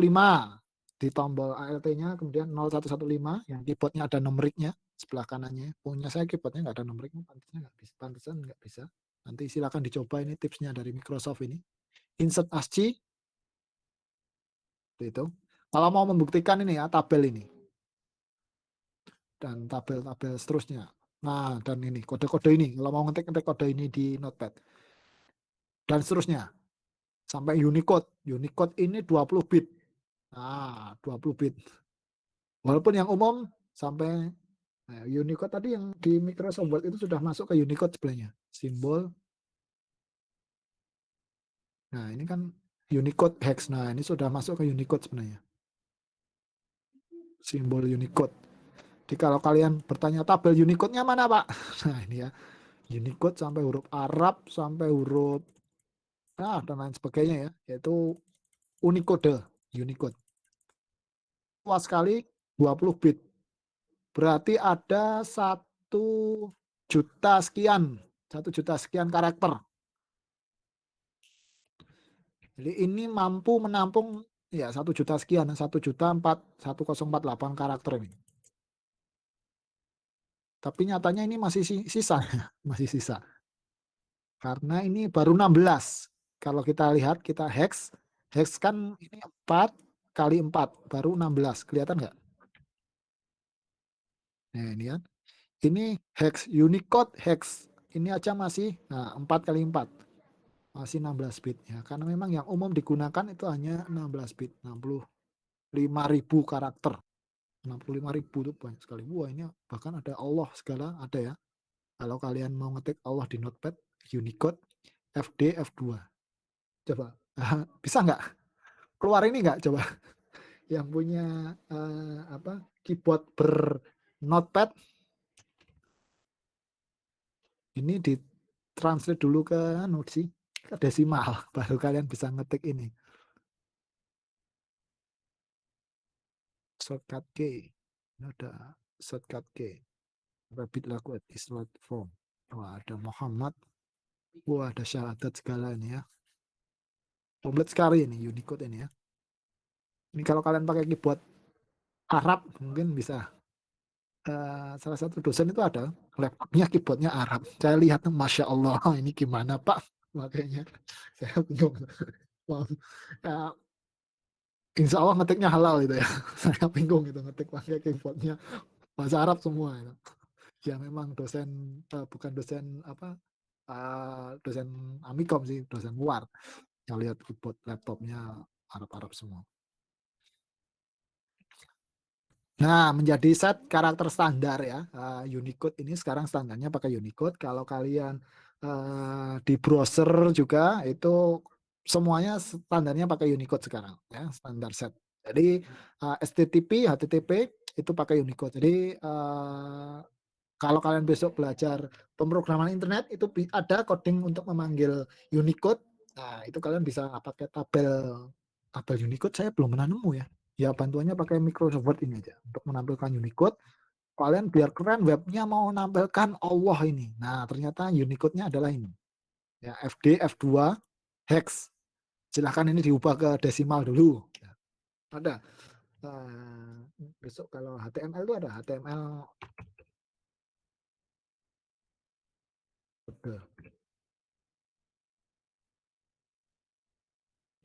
di tombol ALT-nya, kemudian 0115 yang keyboardnya ada numeriknya sebelah kanannya. Punya saya keyboardnya nggak ada numeriknya, pantesan nggak bisa. Nanti silakan dicoba, ini tipsnya dari Microsoft ini. Insert ASCII itu. Kalau mau membuktikan ini ya tabel ini dan tabel-tabel seterusnya. Nah, dan ini kode-kode ini, kalau mau ngetik-ngetik kode ini di Notepad dan seterusnya sampai Unicode. Unicode ini 20 bit. Nah, 20 bit. Walaupun yang umum sampai Unicode tadi yang di Microsoft Word itu sudah masuk ke Unicode sebenarnya. Simbol. Nah, ini kan Unicode hex. Nah, ini sudah masuk ke Unicode sebenarnya. Simbol Unicode. Jadi kalau kalian bertanya tabel Unicode-nya mana, Pak? Nah, ini ya. Unicode sampai huruf Arab, sampai huruf dan lain sebagainya ya. Yaitu Unicode. Unicode. Luas sekali 20 bit. Berarti ada 1 juta sekian. 1 juta sekian karakter. Jadi ini mampu menampung ya 1 juta sekian, 1.1048 karakter ini. Tapi nyatanya ini masih sisa, masih sisa. Karena ini baru 16. Kalau kita lihat, kita hex kan ini 4 kali 4, baru 16. Kelihatan nggak? Nah ini kan. Ini hex, Unicode hex. Ini aja masih 4 kali 4. Masih 16 bit ya. Karena memang yang umum digunakan itu hanya 16 bit, 65.000 karakter. 65.000 itu banyak sekali. Wah ini bahkan ada Allah segala ada ya. Kalau kalian mau ngetik Allah di Notepad, Unicode, FD, F2. Coba, bisa nggak? Keluar ini nggak coba? Yang punya keyboard ber Notepad, ini di translate dulu ke ke desimal, baru kalian bisa ngetik ini. Shortcut key. Ini ada shortcut key. Rabbit lagu Islam form. Wah, ada Muhammad. Wah, ada syahadat segala ini ya. Komplit sekali ini Unicode ini ya. Ini kalau kalian pakai keyboard Arab mungkin bisa salah satu dosen itu ada laptopnya keyboardnya Arab. Saya lihat, masya Allah, ini gimana Pak? Makanya saya bingung. Ya, insya Allah ngetiknya halal itu ya. Saya bingung itu ngetik pakai keyboardnya bahasa Arab semua. Itu. Ya memang dosen bukan dosen apa dosen Amikom sih, dosen luar. Yang lihat keyboard laptopnya Arab-Arab semua. Nah, menjadi set karakter standar ya. Unicode ini sekarang standarnya pakai Unicode. Kalau kalian di browser juga itu semuanya standarnya pakai Unicode sekarang ya, standar set. Jadi HTTP, HTTP itu pakai Unicode. Jadi kalau kalian besok belajar pemrograman internet itu ada coding untuk memanggil Unicode. Nah, itu kalian bisa pakai tabel Unicode. Saya belum pernah nemu ya. Ya bantuannya pakai Microsoft Word ini aja untuk menampilkan Unicode. Kalian biar keren webnya mau menampilkan Allah ini. Nah, ternyata Unicode-nya adalah ini. Ya, FD, F2, hex. Silahkan ini diubah ke desimal dulu. Ya, ada. Besok kalau HTML itu ada HTML.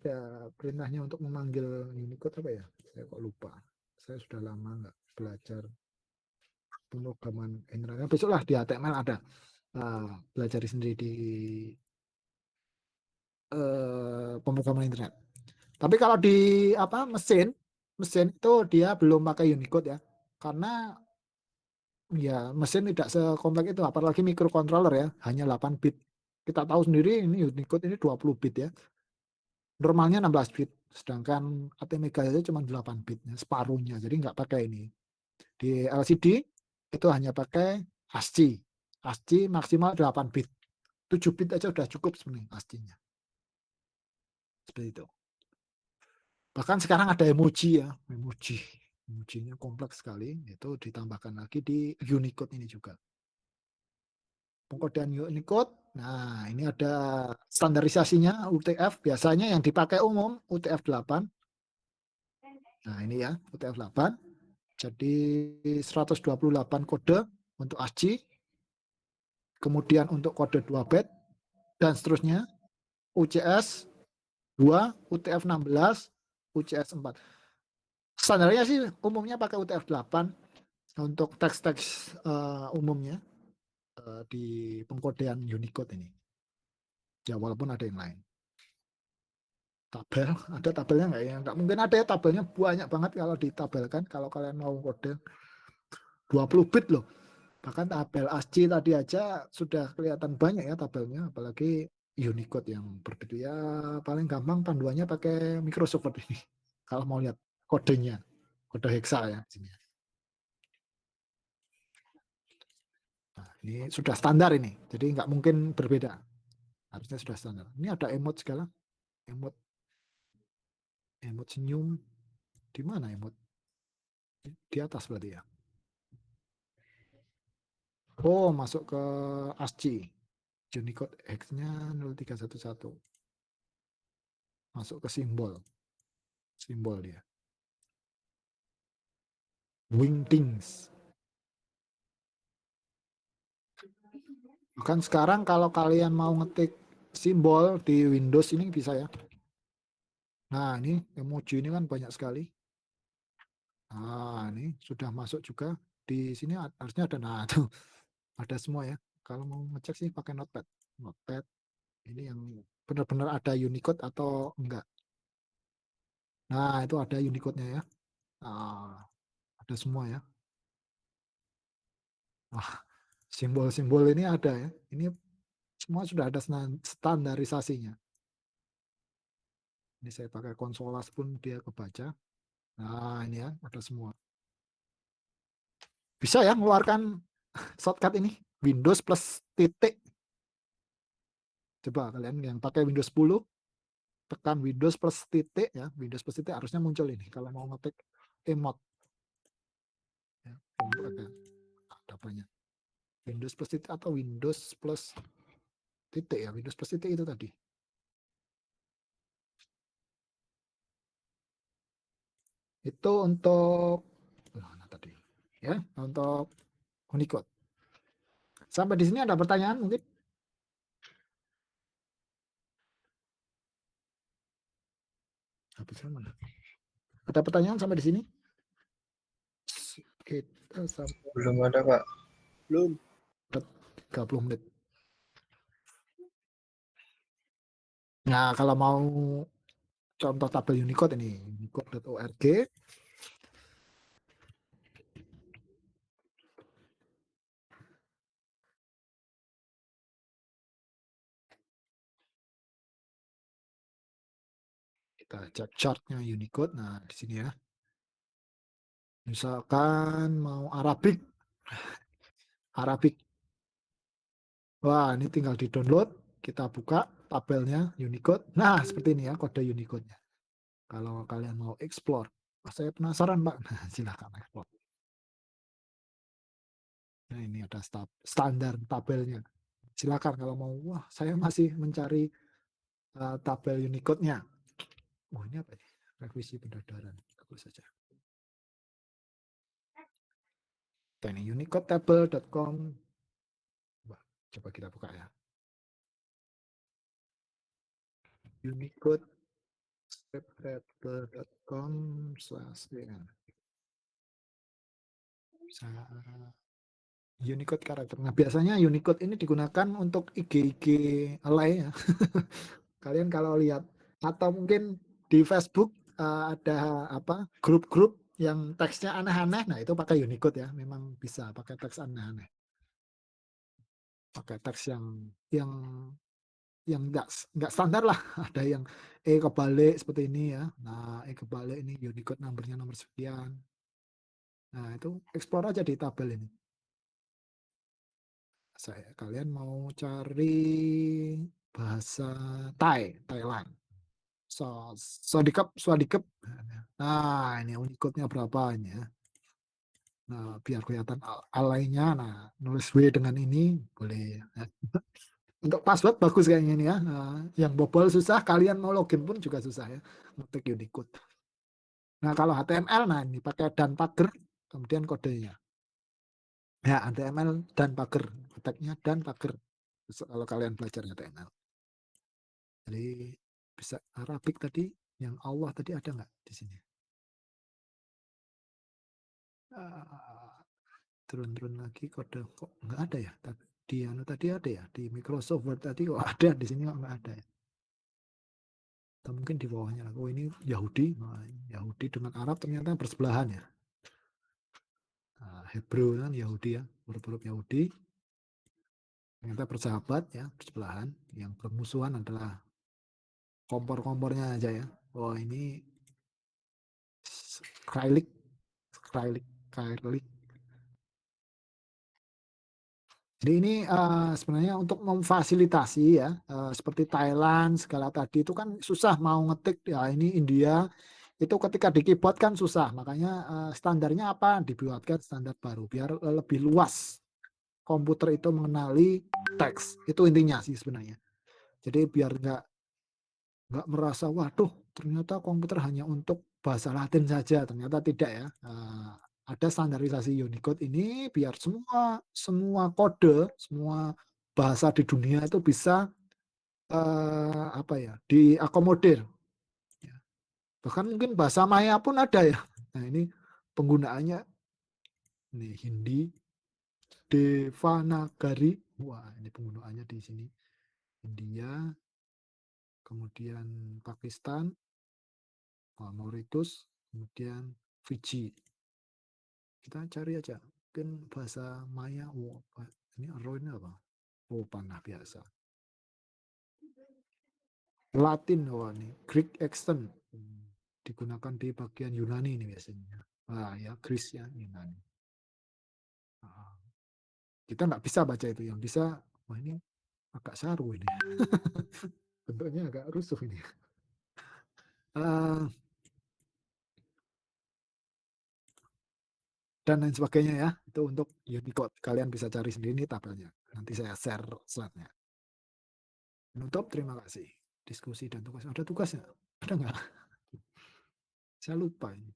Ya, perintahnya untuk memanggil Unicode apa ya? Saya kok lupa. Saya sudah lama nggak belajar pemrograman internet. Besoklah di HTML ada. Belajar sendiri di pemrograman internet. Tapi kalau di apa mesin itu dia belum pakai Unicode ya. Karena ya mesin tidak sekompleks itu, apalagi microcontroller ya, hanya 8 bit. Kita tahu sendiri ini Unicode ini 20 bit ya. Normalnya 16 bit, sedangkan ATmega saja cuma 8 bit, separuhnya. Jadi nggak pakai ini. Di LCD itu hanya pakai ASCII. ASCII maksimal 8 bit. 7 bit aja sudah cukup sebenarnya ASCII-nya. Seperti itu. Bahkan sekarang ada emoji ya, emoji. Emojinya kompleks sekali, itu ditambahkan lagi di Unicode ini juga. Pengkodean Unicode, nah ini ada standarisasinya UTF, biasanya yang dipakai umum UTF-8. Nah ini ya, UTF-8. Jadi 128 kode untuk ASCII, kemudian untuk kode 2 byte, dan seterusnya. UCS 2, UTF-16, UCS-4. Standarnya sih umumnya pakai UTF-8 untuk teks-teks umumnya di pengkodean Unicode ini. Ya walaupun ada yang lain. Tabel, ada tabelnya nggak ya? Nggak mungkin ada ya, tabelnya banyak banget kalau ditabelkan. Kalau kalian mau kode 20 bit loh. Bahkan tabel ASCII tadi aja sudah kelihatan banyak ya tabelnya, apalagi Unicode yang berbeda. Ya paling gampang panduannya pakai Microsoft Word ini. Kalau mau lihat kodenya, kode hexa ya. Sini. Nah, ini sudah standar ini, jadi nggak mungkin berbeda. Harusnya sudah standar. Ini ada emot segala, emot senyum. Di mana emot? Di atas berarti ya. Oh, masuk ke ASCII. Unicode X-nya 0311. Masuk ke simbol. Simbol dia. Wingdings. Bahkan sekarang kalau kalian mau ngetik simbol di Windows ini bisa ya. Nah, ini emoji ini kan banyak sekali. Nah, ini sudah masuk juga. Di sini harusnya ada. Nah, tuh. Ada semua ya. Kalau mau ngecek sih pakai Notepad. Notepad ini yang benar-benar ada Unicode atau enggak. Nah, itu ada Unicode-nya ya. Nah, ada semua ya. Wah, simbol-simbol ini ada ya. Ini semua sudah ada standarisasinya. Ini saya pakai konsolas pun dia kebaca. Nah, ini ya, ada semua. Bisa ya mengeluarkan shortcut ini. Windows plus titik. Coba kalian yang pakai Windows 10, tekan Windows plus titik ya. Windows plus titik harusnya muncul ini. Kalau mau ngetik emot. Ya, ada banyak. Windows plus titik atau Windows plus titik ya. Windows plus titik itu tadi. Itu untuk mana tadi? ya untuk Unicode. Sampai di sini ada pertanyaan mungkin? Ada pertanyaan sampai di sini? Kita sampai Belum ada, Pak. belum 30 menit. Nah, kalau mau contoh tabel Unicode ini, unicode.org. Kita cek chartnya Unicode. Nah, di sini ya. Misalkan mau Arabic. Arabic. Wah, ini tinggal di-download. Kita buka tabelnya Unicode. Nah, seperti ini ya kode Unicode-nya. Kalau kalian mau explore. Saya penasaran, Pak. Nah, silakan explore. Nah, ini ada standar tabelnya. Silakan kalau mau. Wah, saya masih mencari tabel Unicode-nya. Oh, ini apa ini? Revisi pendadaran. Bagus saja. Ini unicodetable.com. Coba kita buka ya. unicodetable.com Unicode karakter. Nah, biasanya Unicode ini digunakan untuk IG-IG alay ya. Kalian kalau lihat atau mungkin di Facebook ada apa grup-grup yang teksnya aneh-aneh, nah itu pakai Unicode ya. Memang bisa pakai teks aneh-aneh. Pakai teks yang nggak standar lah. Ada yang kebalik seperti ini ya. Nah, kebalik ini Unicode numbernya nomor sekian. Nah, itu explore aja di tabel ini. Kalian mau cari bahasa Thailand. Swadikep. Nah, ini Unicode-nya berapa ini ya. Nah, biar kelihatan alainya. Nah, nulis W dengan ini boleh. Ya. Untuk password bagus kayaknya ini ya. Nah, yang bobol susah, kalian mau login pun juga susah ya. Ngetik Unicode. Nah, kalau HTML, nah ini pakai dan pagar, kemudian kodenya. Ya, HTML dan pagar. Tagnya dan pagar. Kalau kalian belajar HTML. Jadi bisa Arabic tadi, yang Allah tadi ada nggak di sini? Turun-turun lagi kode kok nggak ada ya? Tapi di tadi ada ya, di Microsoft Word tadi kok ada, di sini kok nggak ada ya? Atau mungkin di bawahnya. Oh ini Yahudi, nah, Yahudi dengan Arab ternyata bersebelahan ya. Nah, Hebrew kan Yahudi ya, huruf-huruf Yahudi ternyata bersahabat ya, bersebelahan. Yang bermusuhan adalah kompor-kompornya aja ya. Oh ini Krylik, Krylik. Jadi ini sebenarnya untuk memfasilitasi ya, seperti Thailand segala tadi itu kan susah mau ngetik ya ini India itu ketika di keyboard kan susah, makanya standarnya apa dibuatkan standar baru biar lebih luas komputer itu mengenali teks itu intinya sih sebenarnya. Jadi biar nggak merasa waduh ternyata komputer hanya untuk bahasa Latin saja, ternyata tidak ya. Ada standarisasi Unicode ini biar semua kode, semua bahasa di dunia itu bisa apa ya diakomodir. Ya. Bahkan mungkin bahasa Maya pun ada ya. Nah ini penggunaannya ini Hindi, Devanagari. Wah ini penggunaannya di sini India, kemudian Pakistan, Mauritius, kemudian Fiji. Kita cari aja. Mungkin bahasa Maya. Oh, ini arrow ini apa? Oh, panah biasa. Latin, oh ini. Greek accent. Digunakan di bagian Yunani ini biasanya. Ah ya, Greece ya, Yunani. Kita nggak bisa baca itu. Yang bisa, wah ini agak saru ini. Bentuknya agak rusuh ini. Dan lain sebagainya ya. Itu untuk Unicode. Kalian bisa cari sendiri tabelnya. Nanti saya share slide-nya. Menutup, terima kasih. Diskusi dan tugas. Ada tugasnya? Ada nggak? Saya lupa ini.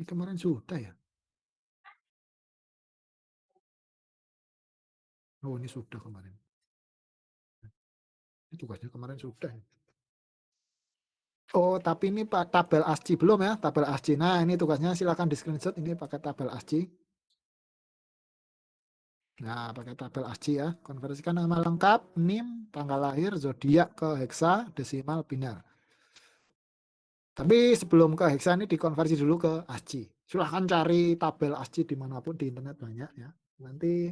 Ini kemarin sudah ya? Oh, ini sudah kemarin. Ini tugasnya kemarin sudah. Oh, tapi ini Pak tabel ASCII belum ya? Tabel ASCII. Nah, ini tugasnya silakan di screenshot ini pakai tabel ASCII. Nah, pakai tabel ASCII ya. Konversikan nama lengkap, NIM, tanggal lahir, zodiak ke heksa, desimal, binar. Tapi sebelum ke heksa ini dikonversi dulu ke ASCII. Silahkan cari tabel ASCII dimanapun di internet banyak ya. Nanti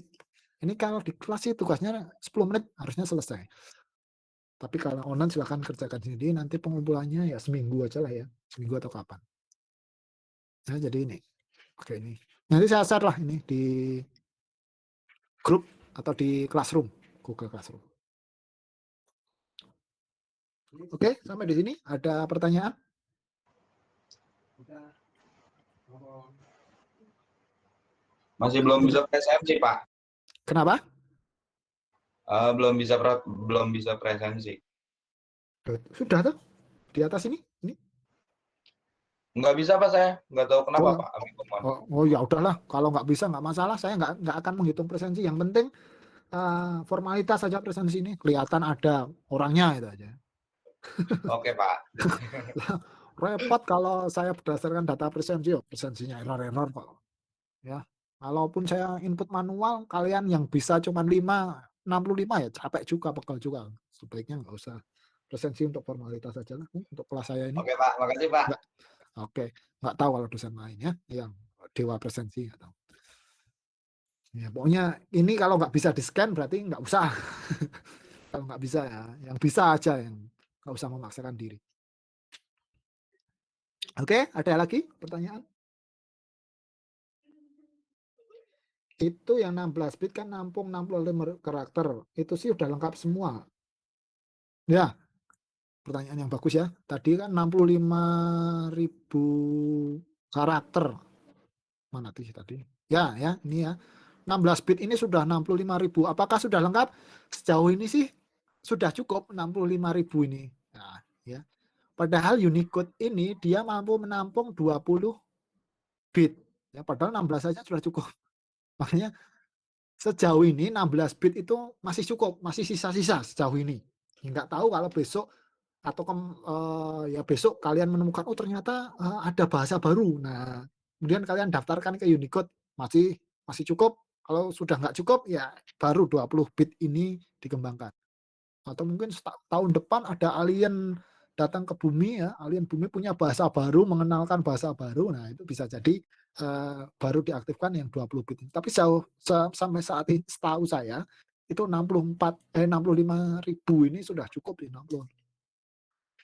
ini kalau di kelas sih tugasnya 10 menit harusnya selesai. Tapi kalau online silahkan kerjakan sendiri. Nanti pengumpulannya ya seminggu aja lah ya. Seminggu atau kapan. Nah, jadi ini. Oke ini. Nanti saya share lah ini di grup atau di Classroom. Google Classroom. Oke, sampai di sini. Ada pertanyaan? Masih belum bisa presensi, Pak. Kenapa? Belum bisa presensi. Sudah tuh di atas ini. Nggak bisa, Pak, saya. Nggak tahu kenapa, Oh, Pak. oh ya udahlah. Kalau nggak bisa nggak masalah. Saya nggak akan menghitung presensi. Yang penting formalitas saja presensi ini. Kelihatan ada orangnya itu aja. Oke, Pak. Repot kalau saya berdasarkan data presensi. Oh, presensinya error kok. Ya, walaupun saya input manual, kalian yang bisa cuma 65 ya capek juga, pegal juga. Sebaiknya nggak usah presensi untuk formalitas saja lah. Untuk kelas saya ini. Oke, Pak. Makasih, Pak. Oke, nggak tahu kalau dosen lainnya yang dewa presensi nggak tahu. Ya, pokoknya ini kalau nggak bisa di scan berarti nggak usah. Kalau nggak bisa ya, yang bisa aja yang nggak usah memaksakan diri. Oke, ada lagi pertanyaan? Itu yang 16 bit kan nampung 65 karakter. Itu sih udah lengkap semua. Ya, pertanyaan yang bagus ya. Tadi kan 65.000 karakter. Mana sih tadi? Ya, ini ya. 16 bit ini sudah 65.000. Apakah sudah lengkap? Sejauh ini sih sudah cukup 65.000 ini. Nah, ya. Padahal Unicode ini dia mampu menampung 20 bit. Ya, padahal 16 saja sudah cukup. Makanya sejauh ini 16 bit itu masih cukup, masih sisa-sisa sejauh ini. Nggak tahu kalau besok atau ya besok kalian menemukan oh ternyata ada bahasa baru. Nah, kemudian kalian daftarkan ke Unicode masih cukup. Kalau sudah nggak cukup ya baru 20 bit ini dikembangkan. Atau mungkin tahun depan ada alien datang ke bumi ya, alien bumi punya bahasa baru, mengenalkan bahasa baru. Nah, itu bisa jadi baru diaktifkan yang 20 bit. Tapi sampai saat ini setahu saya itu 65.000 ini sudah cukup di 60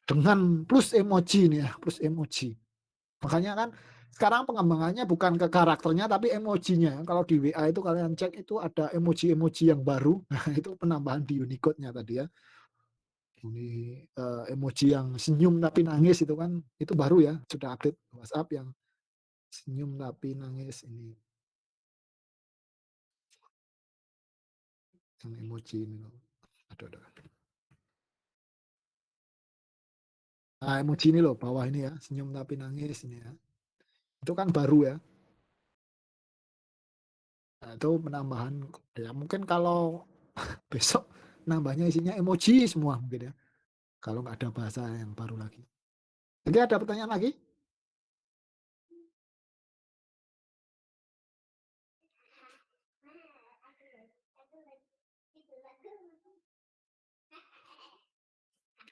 dengan plus emoji nih ya, plus emoji. Makanya kan sekarang pengembangannya bukan ke karakternya tapi emojinya. Kalau di WA itu kalian cek itu ada emoji-emoji yang baru. Nah, itu penambahan di Unicode-nya tadi ya. Ini emoji yang senyum tapi nangis itu kan itu baru ya, sudah update WhatsApp yang senyum tapi nangis ini. Yang emoji ini loh. Aduh. Nah, emoji ini loh bawah ini ya, senyum tapi nangis ini ya. Itu kan baru ya. Nah, itu penambahan ya mungkin kalau besok nambahnya isinya emoji semua mungkin ya. Kalau nggak ada bahasa yang baru lagi. Jadi ada pertanyaan lagi?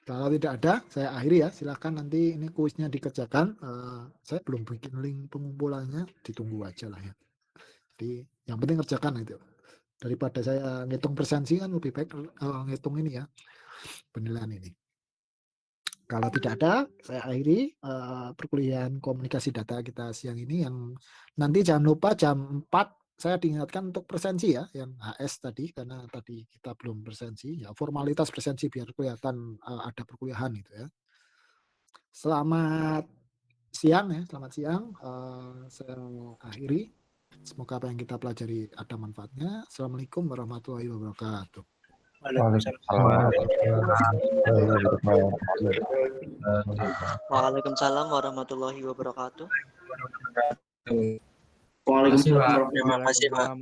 Kalau tidak ada, saya akhiri ya. Silakan nanti ini kuisnya dikerjakan. Saya belum bikin link pengumpulannya, ditunggu aja lah ya. Jadi yang penting kerjakan itu. Daripada saya ngitung presensi kan lebih baik ngitung ini ya, penilaian ini. Kalau tidak ada, saya akhiri perkuliahan komunikasi data kita siang ini yang nanti jangan lupa jam 4 saya diingatkan untuk presensi ya, yang HS tadi karena tadi kita belum presensi ya, formalitas presensi biar kelihatan ada perkuliahan itu ya. Selamat siang ya, selamat siang. Saya akhiri. Semoga apa yang kita pelajari ada manfaatnya. Assalamualaikum warahmatullahi wabarakatuh. Waalaikumsalam warahmatullahi wabarakatuh. Waalaikumsalam warahmatullahi Terima kasih, Pak. wabarakatuh.